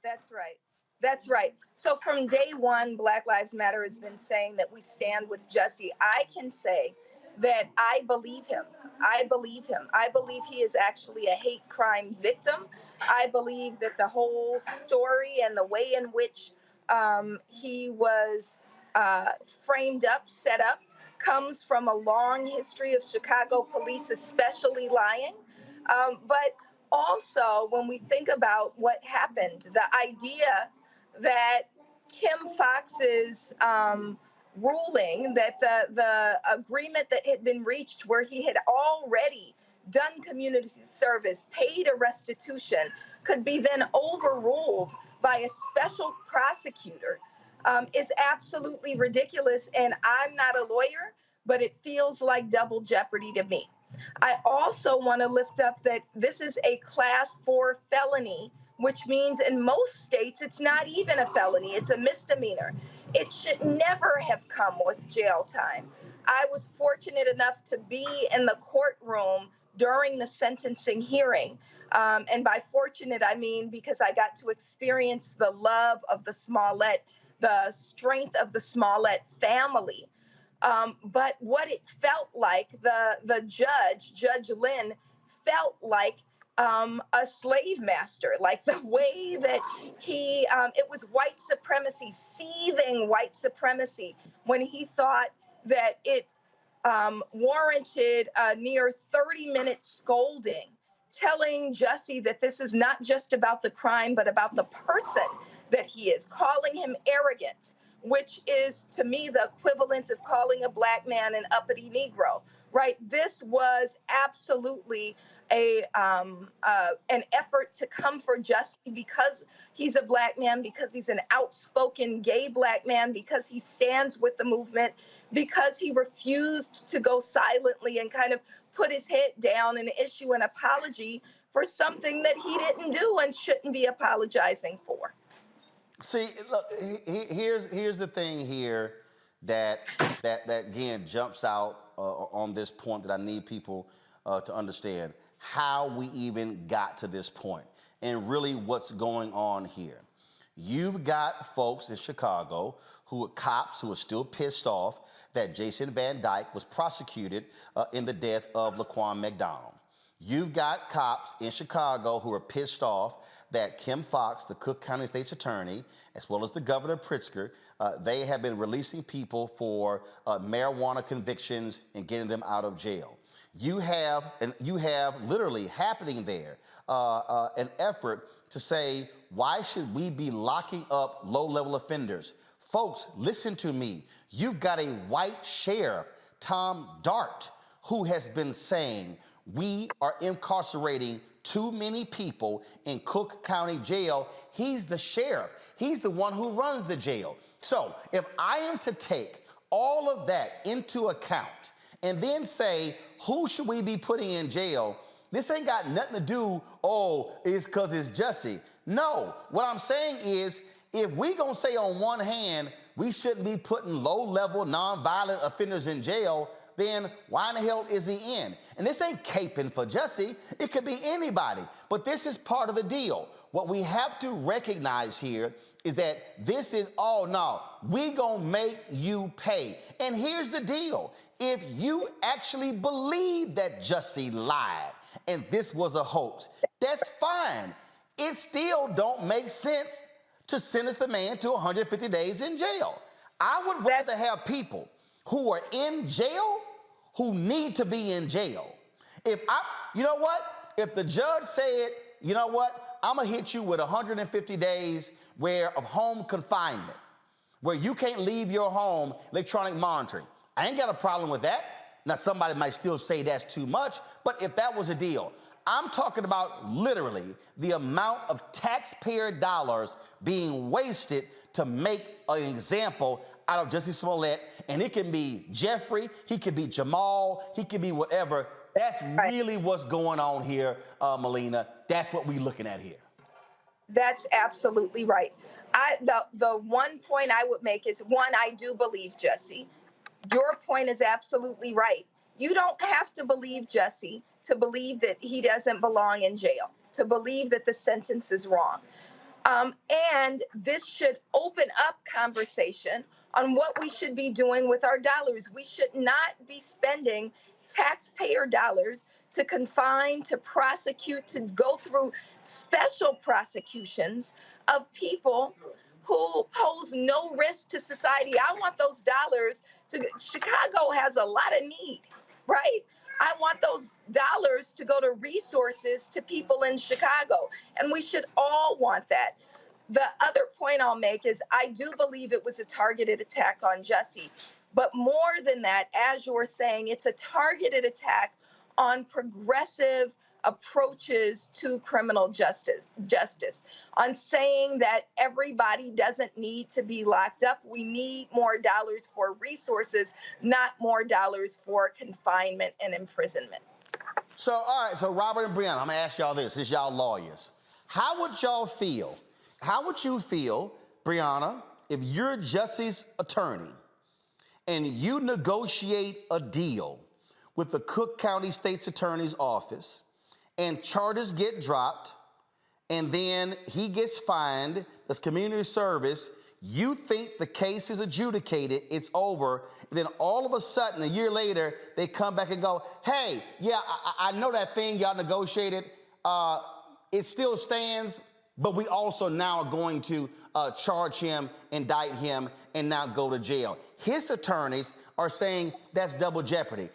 That's right. That's right. So from day one, Black Lives Matter has been saying that we stand with Jussie. I can say that I believe him. I believe him. I believe he is actually a hate crime victim. I believe that the whole story and the way in which he was framed up, set up, comes from a long history of Chicago police, especially lying. But also, when we think about what happened, the idea that Kim Foxx's ruling, that the agreement that had been reached where he had already done community service, paid a restitution, could be then overruled by a special prosecutor is absolutely ridiculous. And I'm not a lawyer, but it feels like double jeopardy to me. I also want to lift up that this is a class 4 felony, which means in most states it's not even a felony, it's a misdemeanor. It should never have come with jail time. I was fortunate enough to be in the courtroom during the sentencing hearing. And by fortunate, I mean because I got to experience the love of the Smollett, the strength of the Smollett family. But what it felt like, the judge, Judge Lynn, felt like a slave master, like the way that he, it was white supremacy, seething white supremacy, when he thought that it warranted a near 30-minute scolding, telling Jussie that this is not just about the crime, but about the person that he is, calling him arrogant, which is, to me, the equivalent of calling a Black man an uppity Negro, right? This was absolutely an effort to come for Jussie because he's a Black man, because he's an outspoken gay Black man, because he stands with the movement, because he refused to go silently and kind of put his head down and issue an apology for something that he didn't do and shouldn't be apologizing for. See, look, here's the thing here that again jumps out on this point that I need people to understand how we even got to this point and really what's going on here. You've got folks in Chicago who are cops who are still pissed off that Jason Van Dyke was prosecuted in the death of Laquan McDonald. You've got cops in Chicago who are pissed off that Kim Foxx, the Cook County State's attorney, as well as the Governor Pritzker, they have been releasing people for marijuana convictions and getting them out of jail. You have literally happening there an effort to say, why should we be locking up low-level offenders? Folks, listen to me. You've got a white sheriff, Tom Dart, who has been saying, we are incarcerating too many people in Cook County Jail. He's the sheriff. He's the one who runs the jail. So if I am to take all of that into account and then say, who should we be putting in jail? This ain't got nothing to do, oh, it's because it's Jussie. No, what I'm saying is, if we gonna say on one hand, we shouldn't be putting low-level, non-violent offenders in jail, then why in the hell is he in? And this ain't caping for Jussie. It could be anybody. But this is part of the deal. What we have to recognize here is that this is, oh, no, we gonna make you pay. And here's the deal. If you actually believe that Jussie lied and this was a hoax, that's fine. It still don't make sense to sentence the man to 150 days in jail. I would rather have people who are in jail who need to be in jail. You know what? If the judge said, you know what, I'm gonna hit you with 150 days of home confinement, where you can't leave your home, electronic monitoring. I ain't got a problem with that. Now, somebody might still say that's too much, but if that was a deal, I'm talking about literally the amount of taxpayer dollars being wasted to make an example out of Jussie Smollett, and it can be Jeffrey, he could be Jamal, he could be whatever. That's really what's going on here, Melina. That's what we're looking at here. That's absolutely right. The one point I would make is, one, I do believe Jussie. Your point is absolutely right. You don't have to believe Jussie to believe that he doesn't belong in jail, to believe that the sentence is wrong. And this should open up conversation on what we should be doing with our dollars. We should not be spending taxpayer dollars to confine, to prosecute, to go through special prosecutions of people who pose no risk to society. I want those dollars to, Chicago has a lot of need, right? I want those dollars to go to resources to people in Chicago, and we should all want that. The other point I'll make is I do believe it was a targeted attack on Jussie, but more than that, as you're saying, it's a targeted attack on progressive approaches to criminal justice, on saying that everybody doesn't need to be locked up. We need more dollars for resources, not more dollars for confinement and imprisonment. So, all right, so Robert and Breonna, I'm gonna ask y'all this, y'all lawyers. How would you feel, Breonna, if you're Jussie's attorney and you negotiate a deal with the Cook County State's Attorney's Office, and charges get dropped, and then he gets fined, that's community service, you think the case is adjudicated, it's over, and then all of a sudden, a year later, they come back and go, hey, yeah, I know that thing y'all negotiated, it still stands, but we also now are going to charge him, indict him, and now go to jail. His attorneys are saying that's double jeopardy.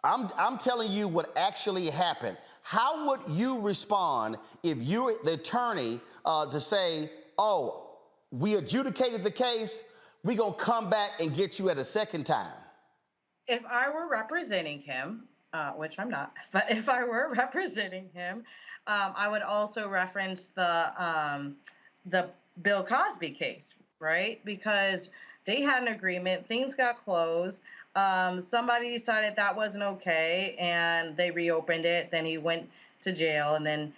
I'm telling you what actually happened. How would you respond if you're the attorney to say, oh, we adjudicated the case, we're going to come back and get you at a second time? If I were representing him, which I'm not, but if I were representing him, I would also reference the Bill Cosby case, right? Because they had an agreement, things got closed, somebody decided that wasn't okay, and they reopened it. Then he went to jail, and then,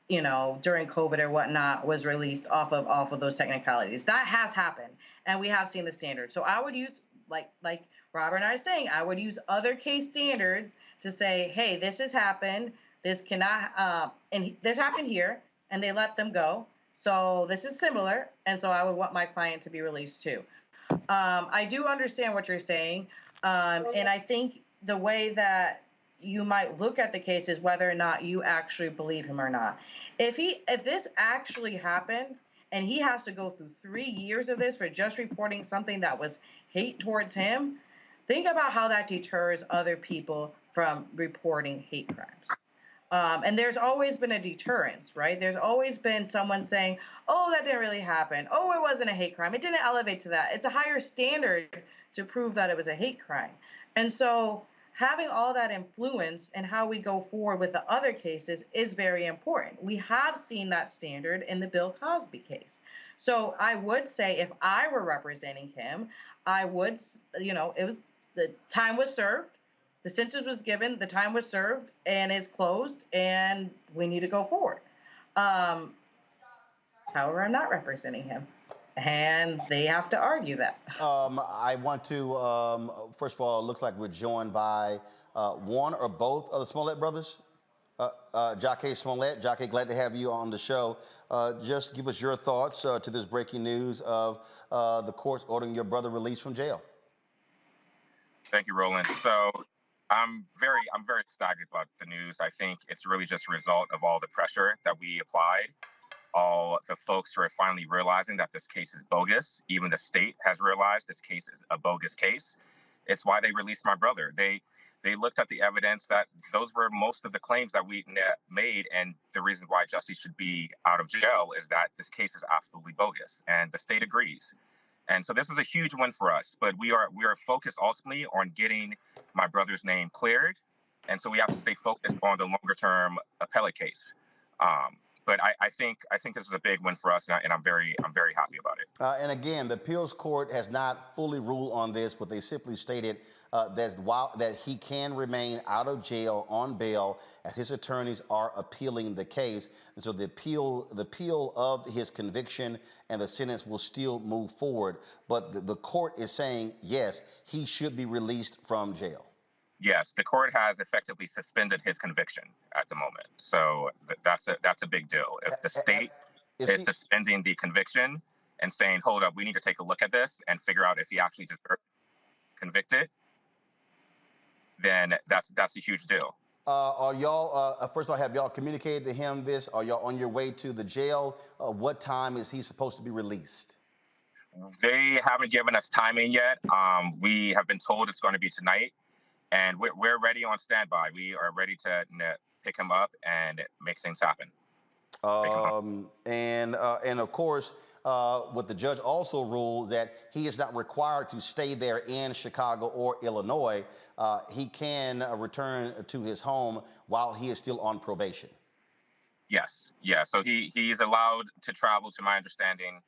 you know, during COVID or whatnot, was released off of those technicalities. That has happened, and we have seen the standard. So I would use, like Robert and I are saying, I would use other case standards to say, hey, this has happened, this cannot, and this happened here, and they let them go. So this is similar, and so I would want my client to be released too. I do understand what you're saying, and I think the way that you might look at the case is whether or not you actually believe him or not. If this actually happened, and he has to go through 3 years of this for just reporting something that was hate towards him, think about how that deters other people from reporting hate crimes. And there's always been a deterrence, right? There's always been someone saying, oh, that didn't really happen. Oh, it wasn't a hate crime. It didn't elevate to that. It's a higher standard to prove that it was a hate crime. And so having all that influence in how we go forward with the other cases is very important. We have seen that standard in the Bill Cosby case. So I would say if I were representing him, I would, you know, the time was served. The sentence was given, the time was served, and it's closed, and we need to go forward. However, I'm not representing him, and they have to argue that. I want to, first of all, it looks like we're joined by one or both of the Smollett brothers. Jacque Smollett. Jacque, glad to have you on the show. Just give us your thoughts to this breaking news of the courts ordering your brother released from jail. Thank you, Roland. So I'm very excited about the news. I think it's really just a result of all the pressure that we applied. All the folks who are finally realizing that this case is bogus. Even the state has realized this case is a bogus case. It's why they released my brother. They looked at the evidence that those were most of the claims that we made, and the reason why Jussie should be out of jail is that this case is absolutely bogus, and the state agrees. And so this is a huge win for us, but we are focused ultimately on getting my brother's name cleared, and so we have to stay focused on the longer term appellate case. But I think this is a big win for us, and I'm very happy about it. And again, the appeals court has not fully ruled on this, but they simply stated that he can remain out of jail on bail as his attorneys are appealing the case. And so the appeal of his conviction and the sentence will still move forward. But the court is saying, yes, he should be released from jail. Yes, the court has effectively suspended his conviction at the moment. So that's a big deal. If the state is suspending the conviction and saying, hold up, we need to take a look at this and figure out if he actually deserves convicted, then that's a huge deal. Are y'all, first of all, have y'all communicated to him this? Are y'all on your way to the jail? What time is he supposed to be released? They haven't given us timing yet. We have been told it's going to be tonight. And we're ready on standby. We are ready to pick him up and make things happen. And of course, what the judge also ruled that he is not required to stay there in Chicago or Illinois. He can return to his home while he is still on probation. Yes. Yeah. So he's allowed to travel, to my understanding.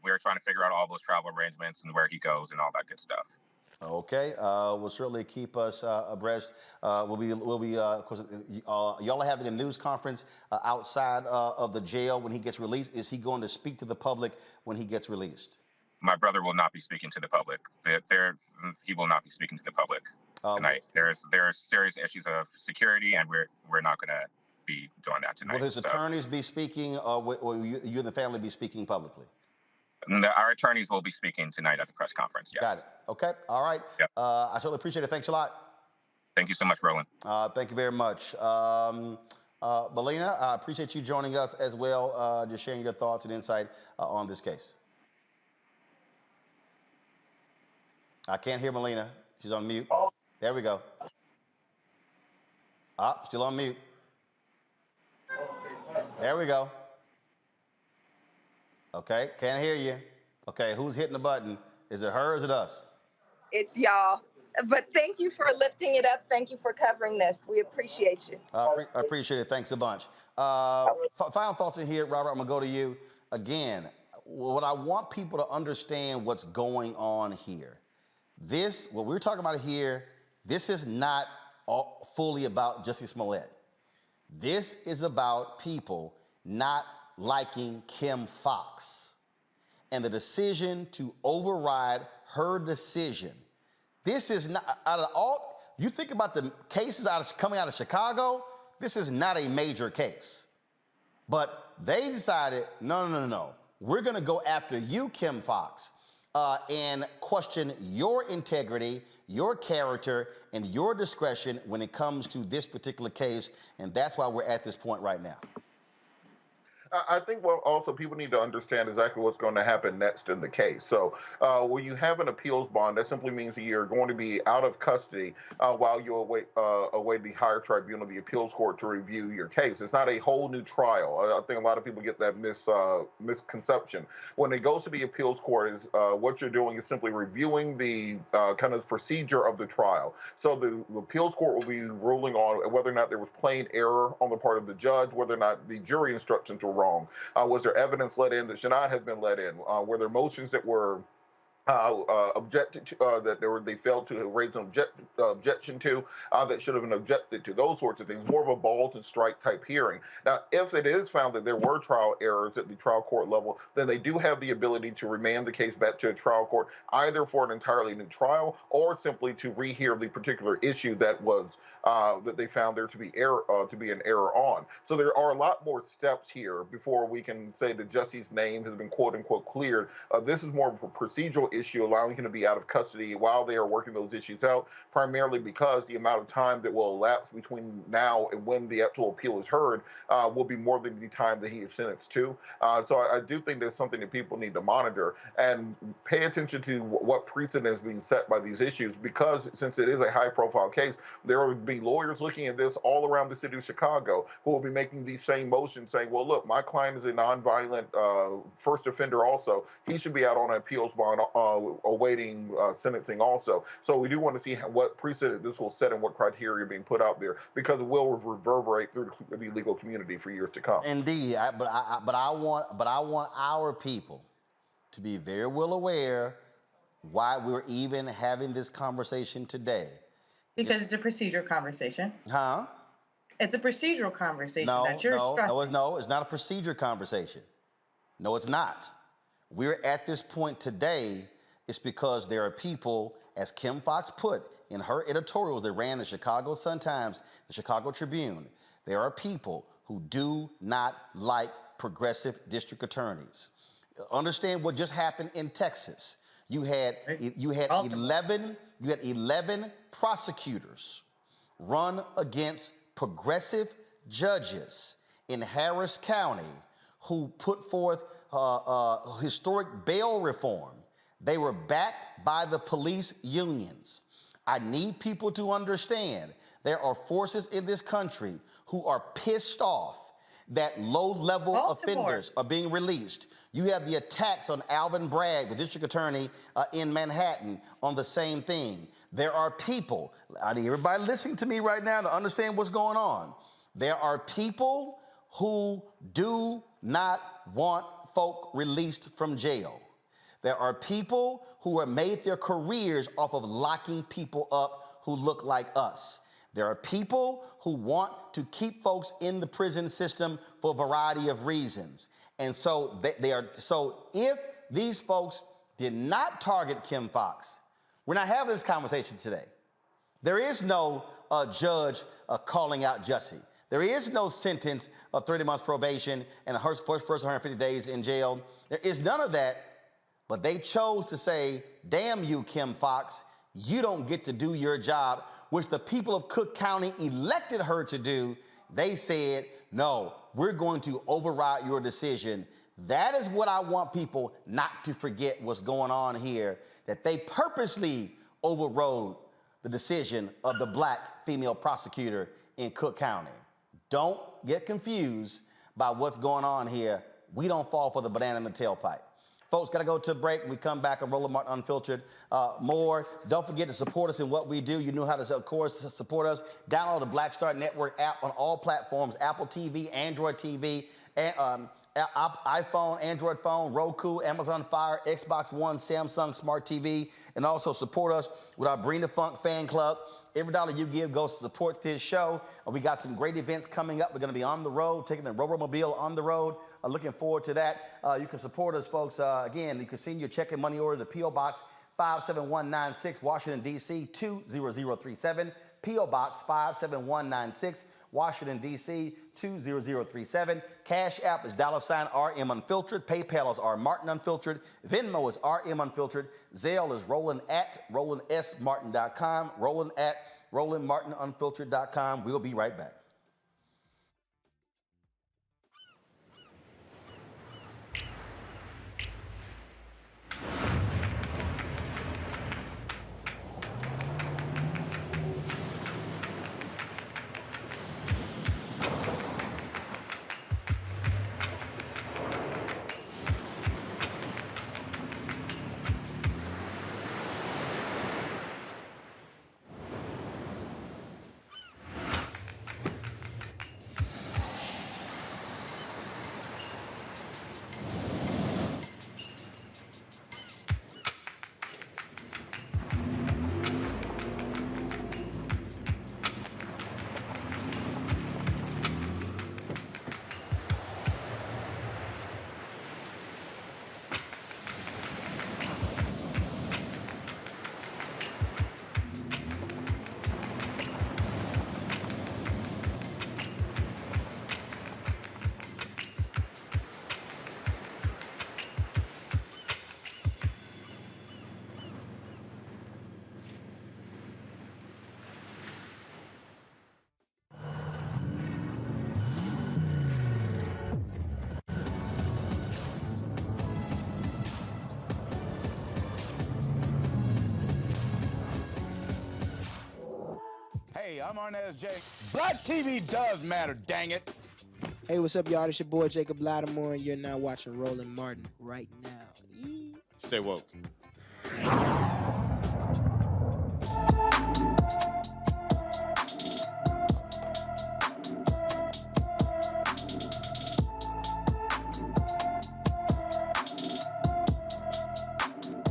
We're trying to figure out all those travel arrangements and where he goes and all that good stuff. Okay, will certainly keep us abreast. We'll be of course, y'all are having a news conference outside of the jail when he gets released. Is he going to speak to the public when he gets released? My brother will not be speaking to the public. He will not be speaking to the public tonight. There are serious issues of security, and we're not going to be doing that tonight. Will his attorneys be speaking, or will you and the family be speaking publicly? Our attorneys will be speaking tonight at the press conference, yes. Got it. Okay. All right. Yep. I certainly appreciate it. Thanks a lot. Thank you so much, Roland. Thank you very much. Melina, I appreciate you joining us as well, just sharing your thoughts and insight on this case. I can't hear Melina. She's on mute. There we go. Still on mute. There we go. Okay, can't hear you. Okay, who's hitting the button? Is it her or is it us? It's y'all. But thank you for lifting it up. Thank you for covering this. We appreciate you. I appreciate it. Thanks a bunch. Final thoughts in here, Robert. I'm going to go to you. Again, what I want people to understand what's going on here. What we're talking about here, this is not fully about Jussie Smollett. This is about people not liking Kim Foxx and the decision to override her decision. This is not, out of all, you think about the cases coming out of Chicago, this is not a major case. But they decided, no. We're going to go after you, Kim Foxx, and question your integrity, your character, and your discretion when it comes to this particular case. And that's why we're at this point right now. I think also people need to understand exactly what's going to happen next in the case. So when you have an appeals bond, that simply means that you're going to be out of custody while you await the higher tribunal, the appeals court, to review your case. It's not a whole new trial. I think a lot of people get that misconception. When it goes to the appeals court, what you're doing is simply reviewing the kind of procedure of the trial. So the appeals court will be ruling on whether or not there was plain error on the part of the judge, whether or not the jury instructions were wrong. Was there evidence let in that should not have been let in? Were there motions that were objected to, that they failed to raise an objection to, that should have been objected to? Those sorts of things. More of a balls and strike type hearing. Now, if it is found that there were trial errors at the trial court level, then they do have the ability to remand the case back to a trial court, either for an entirely new trial or simply to rehear the particular issue that was that they found there to be an error on. So there are a lot more steps here before we can say that Jussie's name has been quote unquote cleared. This is more of a procedural issue, allowing him to be out of custody while they are working those issues out, primarily because the amount of time that will elapse between now and when the actual appeal is heard will be more than the time that he is sentenced to. So I do think there's something that people need to monitor and pay attention to what precedent is being set by these issues, because since it is a high-profile case, there will be lawyers looking at this all around the city of Chicago who will be making these same motions saying, well, look, my client is a nonviolent first offender also. He should be out on an appeals bond awaiting sentencing also. So we do want to see what precedent this will set and what criteria are being put out there, because it will reverberate through the legal community for years to come. Indeed, but I want our people to be very well aware why we're even having this conversation today. Because it's a procedural conversation. Huh? It's a procedural conversation No, that you're stressing. it's not a procedure conversation. No, it's not. We're at this point today, it's because there are people, as Kim Foxx put in her editorials that ran the Chicago Sun-Times, the Chicago Tribune, there are people who do not like progressive district attorneys. Understand what just happened in Texas. You had 11 prosecutors run against progressive judges in Harris County who put forth historic bail reform. They were backed by the police unions. I need people to understand there are forces in this country who are pissed off that low-level offenders are being released. You have the attacks on Alvin Bragg, the district attorney in Manhattan, on the same thing. There are people, I need everybody listening to me right now to understand what's going on. There are people who do not want folk released from jail. There are people who have made their careers off of locking people up who look like us. There are people who want to keep folks in the prison system for a variety of reasons. And so so if these folks did not target Kim Foxx. We're not having this conversation today. There is no judge calling out Jussie. There is no sentence of 30 months probation and the first 150 days in jail. There is none of that, but they chose to say, damn you, Kim Foxx, you don't get to do your job, which the people of Cook County elected her to do. They said, no, we're going to override your decision. That is what I want people not to forget what's going on here, that they purposely overrode the decision of the black female prosecutor in Cook County. Don't get confused by what's going on here. We don't fall for the banana in the tailpipe. Folks, got to go to a break. When we come back on Roland Martin Unfiltered, more. Don't forget to support us in what we do. You know how to, of course, support us. Download the Black Star Network app on all platforms, Apple TV, Android TV, and, iPhone, Android phone, Roku, Amazon Fire, Xbox One, Samsung Smart TV, and also support us with our Bring the Funk fan club. Every dollar you give goes to support this show. We got some great events coming up. We're going to be on the road, taking the Robo-Mobile on the road. Looking forward to that. You can support us, folks. Again, you can send your check and money order to P.O. Box 57196, Washington, D.C. 20037. P.O. Box 57196, Washington, D.C. 20037. Cash App is $RM Unfiltered. PayPal is R Martin Unfiltered. Venmo is RM Unfiltered. Zelle is Roland at RolandSMartin.com. Roland at RolandMartinUnfiltered.com. We'll be right back. Hey, I'm Arnez J. Black TV does matter, dang it. Hey, what's up, y'all? It's your boy Jacob Lattimore, and you're now watching Roland Martin right now. Stay woke.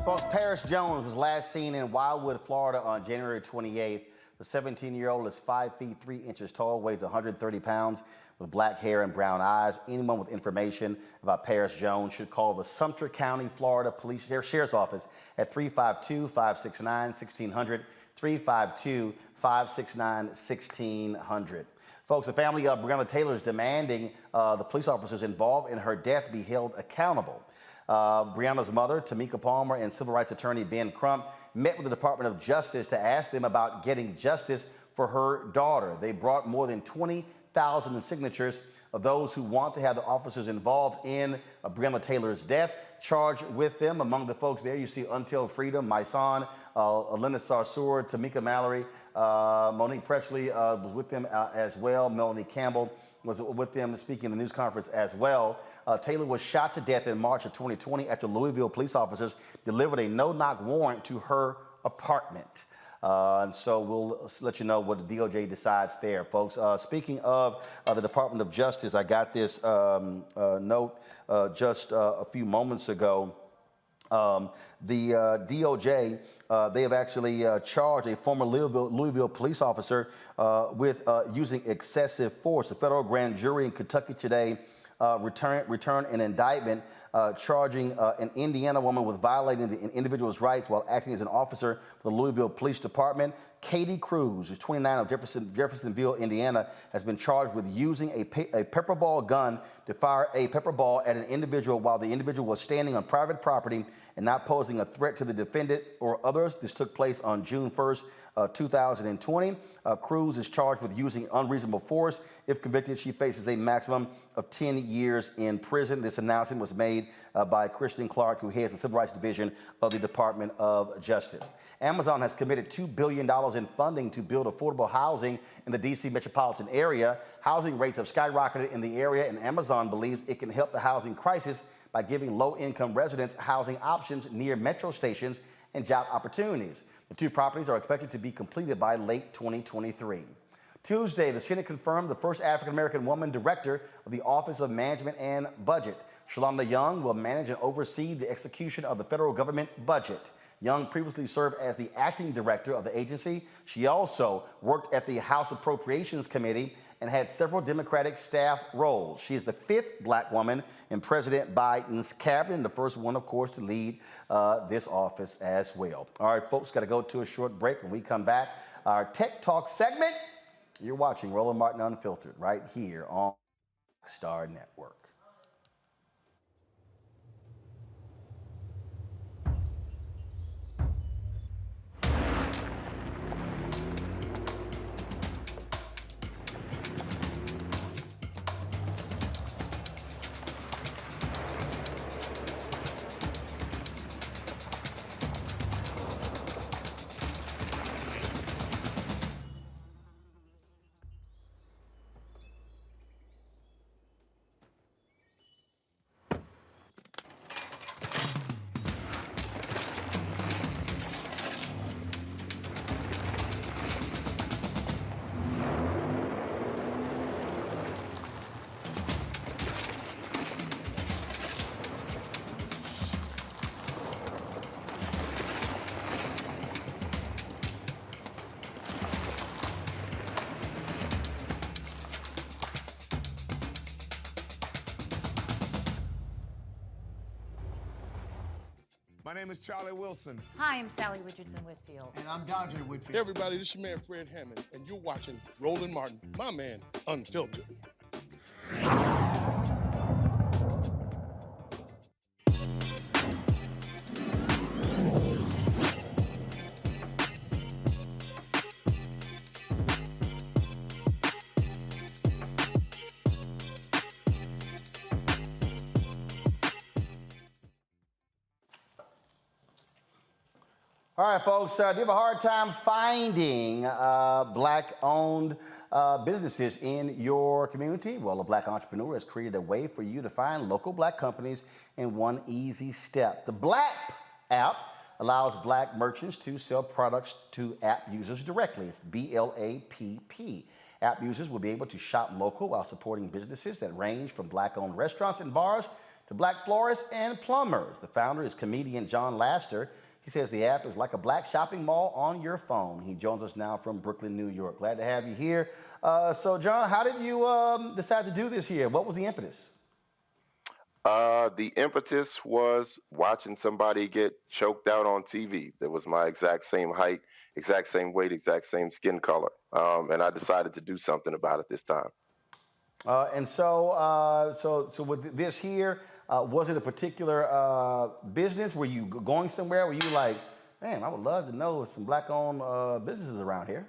Folks, Paris Jones was last seen in Wildwood, Florida on January 28th. The 17-year-old is 5 feet 3 inches tall, weighs 130 pounds, with black hair and brown eyes. Anyone with information about Paris Jones should call the Sumter County, Florida Police Sheriff's Office at 352-569-1600, 352-569-1600. Folks, the family of Breonna Taylor is demanding the police officers involved in her death be held accountable. Breonna's mother, Tamika Palmer, and civil rights attorney Ben Crump met with the Department of Justice to ask them about getting justice for her daughter. They brought more than 20,000 signatures of those who want to have the officers involved in Breonna Taylor's death charged with them. Among the folks there, you see Until Freedom, Myson, Alina Sarsour, Tamika Mallory, Monique Presley was with them as well. Melanie Campbell was with them speaking in the news conference as well. Taylor was shot to death in March of 2020 after Louisville police officers delivered a no-knock warrant to her apartment. And so we'll let you know what the DOJ decides there, folks. Speaking of the Department of Justice, I got this note just a few moments ago. The DOJ, they have actually charged a former Louisville police officer with using excessive force. The federal grand jury in Kentucky today return an indictment charging an Indiana woman with violating an individual's rights while acting as an officer for the Louisville Police Department. Katie Cruz, who's 29 of Jeffersonville, Indiana, has been charged with using a pepper ball gun to fire a pepper ball at an individual while the individual was standing on private property and not posing a threat to the defendant or others. This took place on June 1st, 2020. Cruz is charged with using unreasonable force. If convicted, she faces a maximum of 10 years in prison. This announcement was made by Kristen Clarke, who heads the Civil Rights Division of the Department of Justice. Amazon has committed $2 billion in funding to build affordable housing in the D.C. metropolitan area. Housing rates have skyrocketed in the area, and Amazon believes it can help the housing crisis by giving low-income residents housing options near metro stations and job opportunities. The two properties are expected to be completed by late 2023. Tuesday, the Senate confirmed the first African-American woman director of the Office of Management and Budget. Shalonda Young will manage and oversee the execution of the federal government budget. Young previously served as the acting director of the agency. She also worked at the House Appropriations Committee and had several Democratic staff roles. She is the 5th black woman in President Biden's cabinet, and the first one, of course, to lead this office as well. All right, folks, got to go to a short break. When we come back, our Tech Talk segment. You're watching Roland Martin Unfiltered right here on Star Network. My name is Charlie Wilson. Hi, I'm Sally Richardson Whitfield. And I'm Dodger Whitfield. Hey everybody, this is your man Fred Hammond, and you're watching Roland Martin, my man, Unfiltered. All right, folks, do you have a hard time finding black-owned businesses in your community? Well, a black entrepreneur has created a way for you to find local black companies in one easy step. The BLAPP app allows black merchants to sell products to app users directly. It's BLAPP. App users will be able to shop local while supporting businesses that range from black-owned restaurants and bars to black florists and plumbers. The founder is comedian John Laster. He says the app is like a black shopping mall on your phone. He joins us now from Brooklyn, New York. Glad to have you here. So, John, how did you decide to do this here? What was the impetus? The impetus was watching somebody get choked out on TV. That was my exact same height, exact same weight, exact same skin color. And I decided to do something about it this time. So with this here, was it a particular business? Were you going somewhere? Were you like, man, I would love to know some black-owned businesses around here?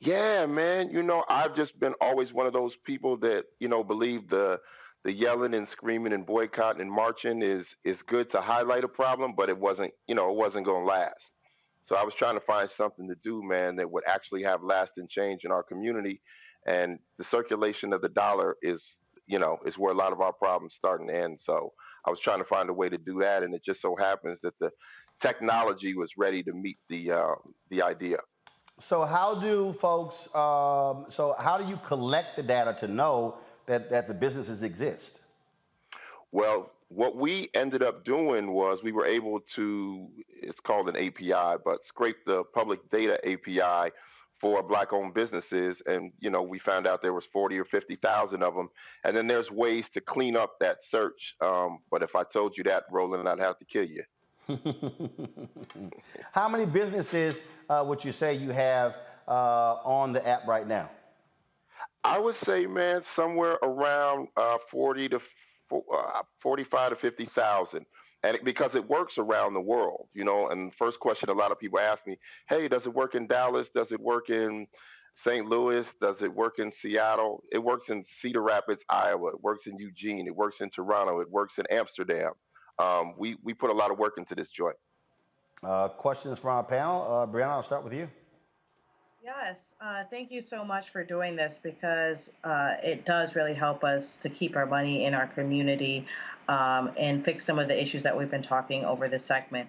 Yeah, man. You know, I've just been always one of those people that, you know, believe the yelling and screaming and boycotting and marching is good to highlight a problem, but it wasn't going to last. So I was trying to find something to do, man, that would actually have lasting change in our community. And the circulation of the dollar is where a lot of our problems start and end. So I was trying to find a way to do that, and it just so happens that the technology was ready to meet the idea. So how do folks? How do you collect the data to know that the businesses exist? Well, what we ended up doing was we were able to, it's called an API, but scrape the public data API for Black-owned businesses, and we found out there was 40 or 50,000 of them. And then there's ways to clean up that search. But if I told you that, Roland, I'd have to kill you. How many businesses would you say you have on the app right now? I would say, man, somewhere around 45 to 50,000. And because it works around the world, and the first question a lot of people ask me, hey, does it work in Dallas? Does it work in St. Louis? Does it work in Seattle? It works in Cedar Rapids, Iowa. It works in Eugene. It works in Toronto. It works in Amsterdam. We put a lot of work into this joint. Questions from our panel. Breonna, I'll start with you. Yes, thank you so much for doing this, because it does really help us to keep our money in our community and fix some of the issues that we've been talking over this segment.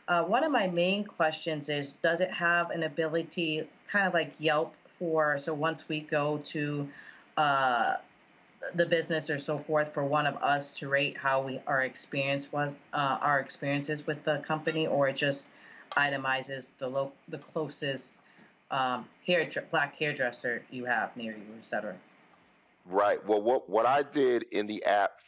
One of my main questions is, does it have an ability, kind of like Yelp, so once we go to the business or so forth, for one of us to rate how our experiences with the company, or it just itemizes the closest black hairdresser you have near you, etc. Right. Well, what I did in the app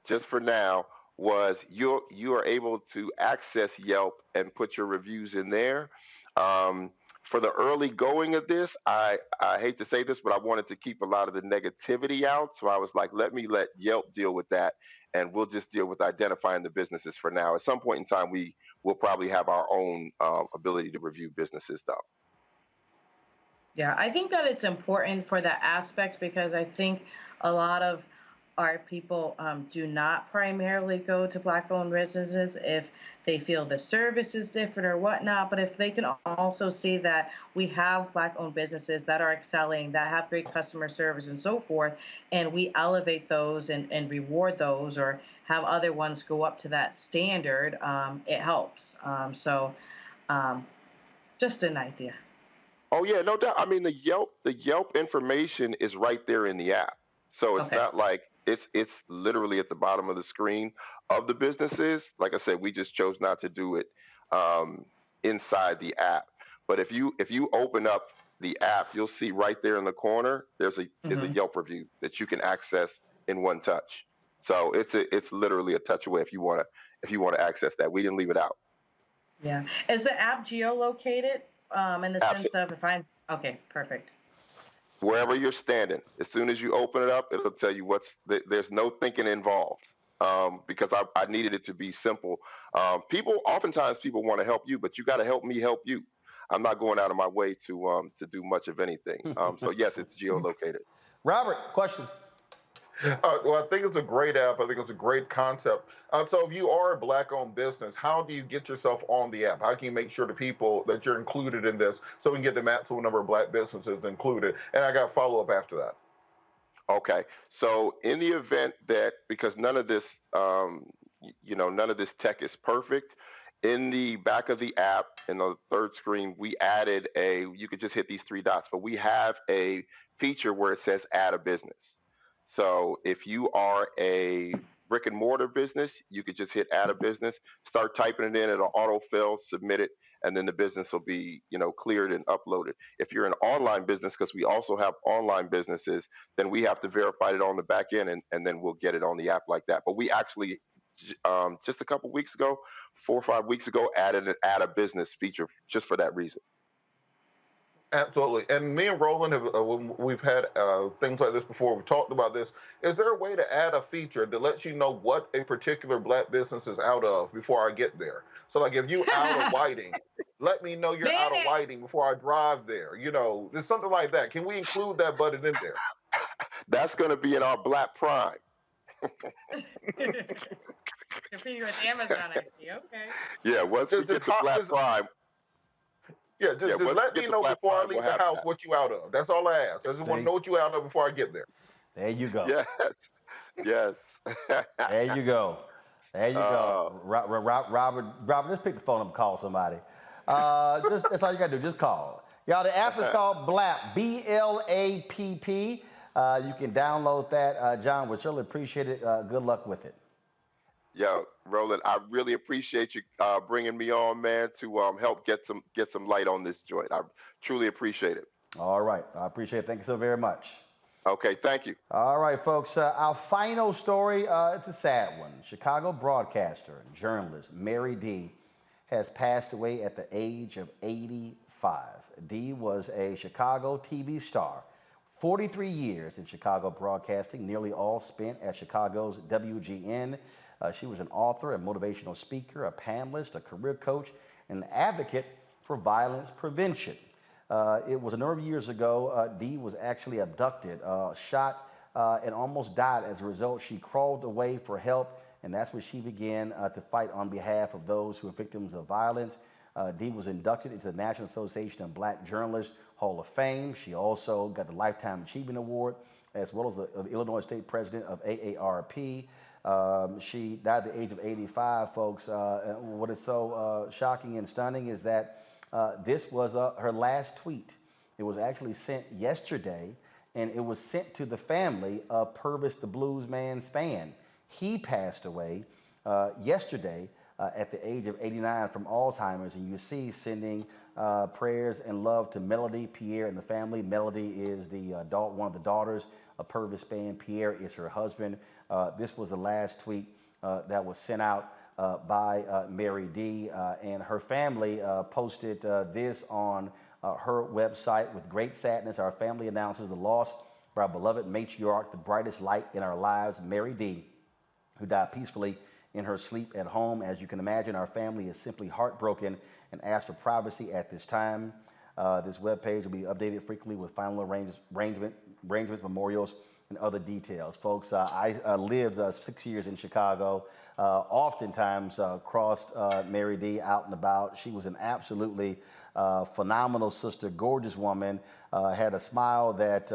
just for now, was you are able to access Yelp and put your reviews in there. For the early going of this, I hate to say this, but I wanted to keep a lot of the negativity out. So I was like, let Yelp deal with that, and we'll just deal with identifying the businesses for now. At some point in time, we will probably have our own ability to review businesses, though. Yeah, I think that it's important for that aspect, because I think a lot of our people do not primarily go to Black-owned businesses if they feel the service is different or whatnot. But if they can also see that we have Black-owned businesses that are excelling, that have great customer service and so forth, and we elevate those and reward those, or have other ones go up to that standard, it helps. Just an idea. Oh yeah, no doubt. I mean, the Yelp information is right there in the app, so it's not like it's literally at the bottom of the screen of the businesses. Like I said, we just chose not to do it inside the app. But if you open up the app, you'll see right there in the corner is a Yelp review that you can access in one touch. So it's literally a touch away if you want to access that. We didn't leave it out. Yeah. Is the app geolocated? In the sense of okay, perfect. Wherever you're standing, as soon as you open it up, it'll tell you there's no thinking involved, because I needed it to be simple. Oftentimes people want to help you, but you got to help me help you. I'm not going out of my way to do much of anything. So yes, it's geolocated. Robert, question. Well, I think it's a great app. I think it's a great concept. So if you are a Black-owned business, how do you get yourself on the app? How can you make sure to people that you're included in this, so we can get the maximum number of Black businesses included? And I got a follow-up after that. Okay. So in the event that, because none of this tech is perfect, in the back of the app, in the third screen, we added you could just hit these three dots, but we have a feature where it says add a business. So if you are a brick and mortar business, you could just hit add a business, start typing it in, it'll autofill, submit it, and then the business will be, cleared and uploaded. If you're an online business, because we also have online businesses, then we have to verify it on the back end, and then we'll get it on the app like that. But we actually, just a couple weeks ago, 4 or 5 weeks ago, added an add a business feature just for that reason. Absolutely. And me and Roland we've had things like this before. We've talked about this. Is there a way to add a feature that lets you know what a particular Black business is out of before I get there? So like if you out of Whiting, let me know you're out of Whiting before I drive there. There's something like that. Can we include that button in there? That's going to be in our BLAPP Prime. Competing with Amazon, I see. Okay. Yeah, once we get to BLAPP Prime. Yeah, just let me know before I leave the house what you out of. That's all I ask. I just want to know what you out of before I get there. There you go. Yes. There you go. Robert, let's pick the phone up and call somebody. That's all you got to do. Just call. Y'all, the app is called BLAPP, BLAPP. You can download that. John, would certainly appreciate it. Good luck with it. Yo, Roland, I really appreciate you bringing me on, man, to help get some light on this joint. I truly appreciate it. All right. I appreciate it. Thank you so very much. Okay, thank you. All right, folks. Our final story, it's a sad one. Chicago broadcaster and journalist Mary D has passed away at the age of 85. D was a Chicago TV star. 43 years in Chicago broadcasting, nearly all spent at Chicago's WGN. She was an author, a motivational speaker, a panelist, a career coach, and an advocate for violence prevention. It was a number of years ago, Dee was actually abducted, shot, and almost died. As a result, she crawled away for help, and that's when she began to fight on behalf of those who are victims of violence. Dee was inducted into the National Association of Black Journalists Hall of Fame. She also got the Lifetime Achievement Award, as well as the Illinois State President of AARP. She died at the age of 85, folks. What is so shocking and stunning is that this was her last tweet. It was actually sent yesterday, and it was sent to the family of Purvis the Blues Man Spann. He passed away yesterday at the age of 89 from Alzheimer's, and you see sending prayers and love to Melody, Pierre, and the family. Melody is one of the daughters of Purvis Spann. Pierre is her husband. This was the last tweet that was sent out by Mary D, and her family posted this on her website. With great sadness, our family announces the loss of our beloved matriarch, the brightest light in our lives, Mary D, who died peacefully in her sleep at home. As you can imagine, our family is simply heartbroken and asks for privacy at this time. This webpage will be updated frequently with final arrangements, memorials, and other details. Folks, I lived 6 years in Chicago, oftentimes crossed Mary D out and about. She was an absolutely phenomenal sister, gorgeous woman, had a smile that,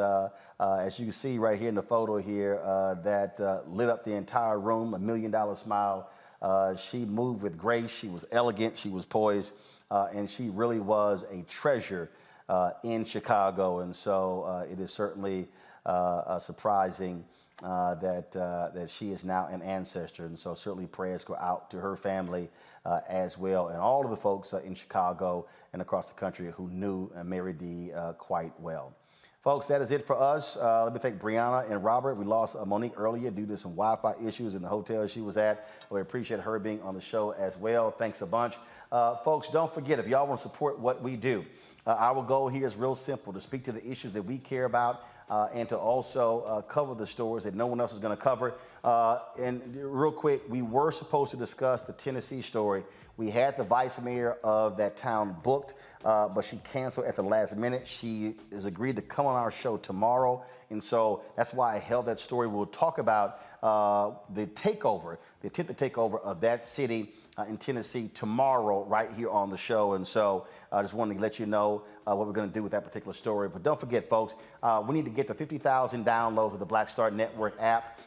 as you can see right here in the photo here, that lit up the entire room, $1 million smile. She moved with grace, she was elegant, she was poised, and she really was a treasure in Chicago. And so it is certainly surprising that she is now an ancestor, and so certainly prayers go out to her family as well, and all of the folks in Chicago and across the country who knew Mary D quite well. Folks, that is it for us. Let me thank Breonna and Robert. We lost Monique earlier due to some Wi-Fi issues in the hotel she was at. We appreciate her being on the show as well. Thanks a bunch. Folks, don't forget, if y'all want to support what we do, our goal here is real simple: to speak to the issues that we care about, and to also cover the stories that no one else is going to cover. And real quick, we were supposed to discuss the Tennessee story. We had the vice mayor of that town booked, but she canceled at the last minute. She has agreed to come on our show tomorrow, and so that's why I held that story. We'll talk about the takeover, the attempted takeover of that city in Tennessee tomorrow right here on the show. And so I just wanted to let you know what we're going to do with that particular story. But don't forget, folks, we need to get to 50,000 downloads of the Black Star Network app.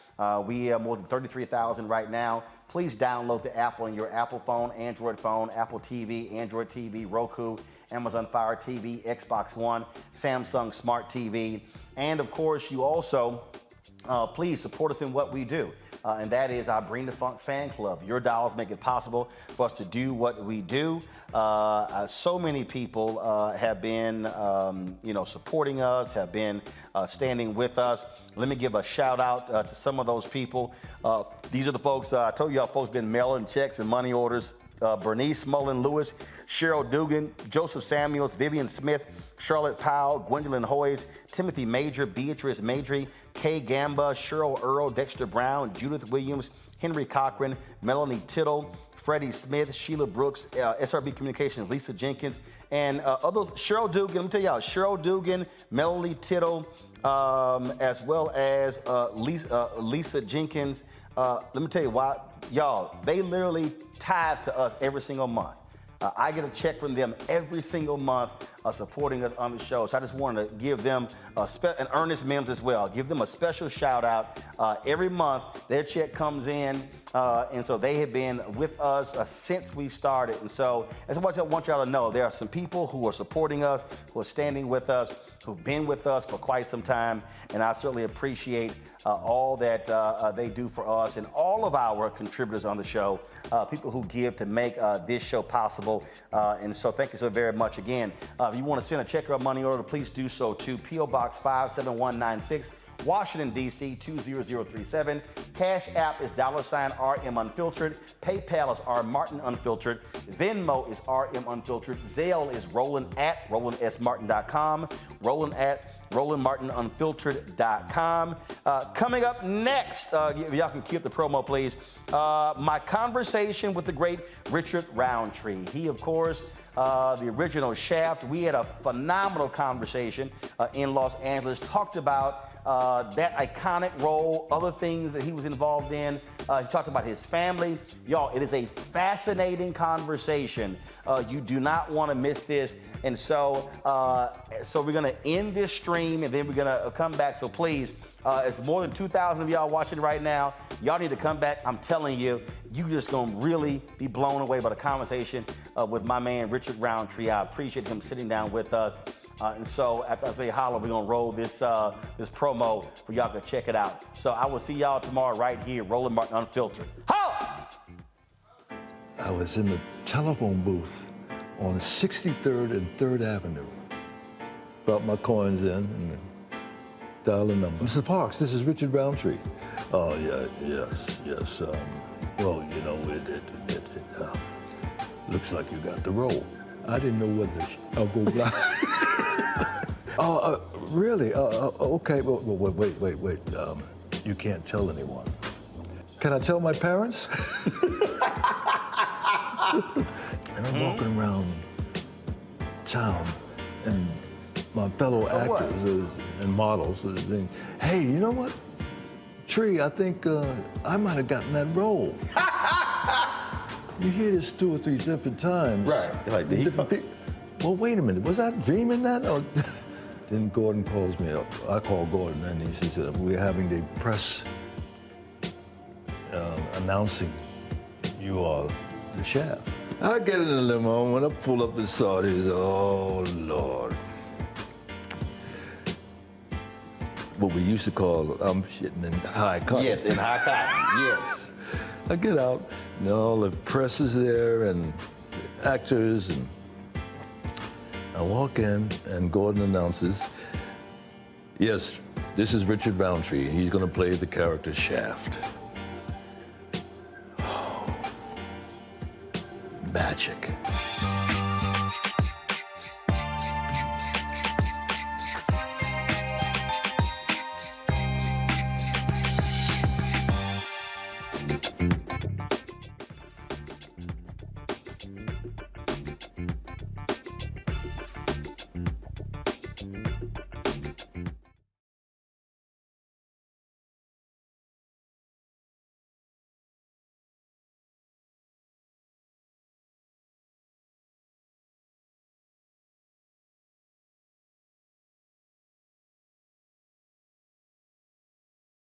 We have more than 33,000 right now. Please download the app on your Apple phone, Android phone, Apple TV, Android TV, Roku, Amazon Fire TV, Xbox One, Samsung Smart TV. And of course, you also please support us in what we do. And that is our Bring the Funk fan club. Your dollars make it possible for us to do what we do. So many people have been, supporting us, have been standing with us. Let me give a shout out to some of those people. These are the folks, I told y'all folks been mailing checks and money orders. Bernice Mullen Lewis, Cheryl Dugan, Joseph Samuels, Vivian Smith, Charlotte Powell, Gwendolyn Hoyes, Timothy Major, Beatrice Madry, Kay Gamba, Cheryl Earl, Dexter Brown, Judith Williams, Henry Cochran, Melanie Tittle, Freddie Smith, Sheila Brooks, SRB Communications, Lisa Jenkins, and others. Cheryl Dugan, let me tell y'all, Cheryl Dugan, Melanie Tittle, as well as Lisa Jenkins. Let me tell you why, y'all, they literally tithe to us every single month. I get a check from them every single month supporting us on the show. So I just wanted to give them and Ernest Mims as well, give them a special shout out. Every month, their check comes in, and so they have been with us since we started. And so that's what I want y'all to know. There are some people who are supporting us, who are standing with us, who've been with us for quite some time, and I certainly appreciate all that they do for us and all of our contributors on the show, people who give to make this show possible. And so thank you so very much again. If you want to send a check or a money order, please do so to P.O. Box 57196, Washington, D.C. 20037. Cash App is $RM Unfiltered. PayPal is R Martin Unfiltered. Venmo is RM Unfiltered. Zelle is Roland@RolandSMartin.com. RolandMartinUnfiltered.com. Coming up next, y'all can keep the promo, please. My conversation with the great Richard Browntree. He, of course, the original Shaft. We had a phenomenal conversation in Los Angeles. Talked about that iconic role, other things that he was involved in. He talked about his family. Y'all, it is a fascinating conversation. You do not want to miss this. And so we're going to end this stream, and then we're going to come back. So please, it's more than 2,000 of y'all watching right now. Y'all need to come back. I'm telling you, you're just going to really be blown away by the conversation with my man, Richard Browntree. I appreciate him sitting down with us. And so after I say holla, we're going to roll this promo for y'all to check it out. So I will see y'all tomorrow right here, Roland Martin Unfiltered. Holla! I was in the telephone booth on 63rd and 3rd Avenue. Brought my coins in and dialed a number. Mr. Parks, this is Richard Browntree. Oh, yeah, yes. Well, you know, it looks like you got the role. I didn't know whether I'll go blind. Oh, really? Okay, well, wait. You can't tell anyone. Can I tell my parents? And I'm walking around town, and my fellow actors and models are saying, hey, you know what? Tree, I think I might have gotten that role. You hear this 2 or 3 different times. Right. Like, did he come? Well, wait a minute. Was I dreaming that? Or then Gordon calls me up. I call Gordon, and he says, we're having the press announcing you are the Shaft. I get in the limo, and when I pull up and saw this, oh, Lord. What we used to call, I'm shitting in high cotton. Yes, in high cotton, yes. I get out, and all the press is there, and actors, and I walk in, and Gordon announces, yes, this is Richard Browntree, and he's going to play the character Shaft. Magic.